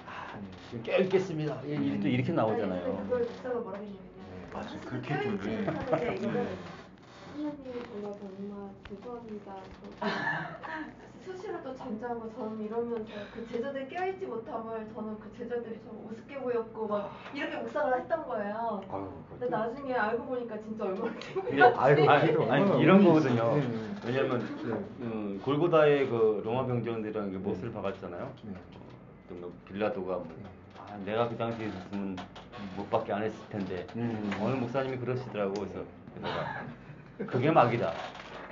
깨어 있겠습니다. 이렇게 나오잖아요. 그걸 목사가 뭐라고 했냐면요. 맞아, 사실 그렇게 깨어있지 좀, 예. 못하는데 이거는 하나님 몰라서 정말 죄송합니다. 수시로 또 전자하고 저는 이러면서 그 제자들이 깨어있지 못함을 저는 그 제자들이 좀 우습게 보였고 막 이렇게 묵상을 했던 거예요. 근데 나중에 알고 보니까 진짜 얼마나 아니 이런 거거든요. 왜냐면 골고다의 그 로마 병정들이랑 못을 박았잖아요. 또 빌라도가 내가 그 당시에 있었으면 못 받게 안 했을 텐데 어느 목사님이 그러시더라고. 그래서 내가 그게 막이다.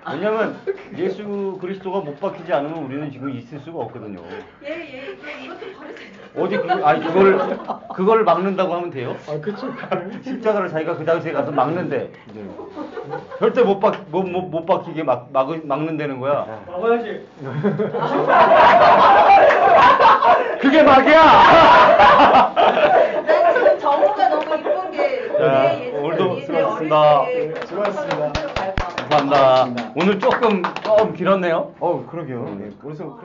왜냐면 예수 그리스도가 못 박히지 않으면 우리는 지금 있을 수가 없거든요. 이것도 버리세요. 어디 그걸 막는다고 하면 돼요? 그렇죠. 십자가를 자기가 그 당시에 가서 막는데 절대 못 박히게 막는다는 거야. 막아야지. 그게 막이야. 난 지금 정우가 너무 이쁜 게 오늘도 수고하셨습니다. 네, 수고하셨습니다. 감사합니다. 오늘 조금 길었네요. 그러게요. 그래서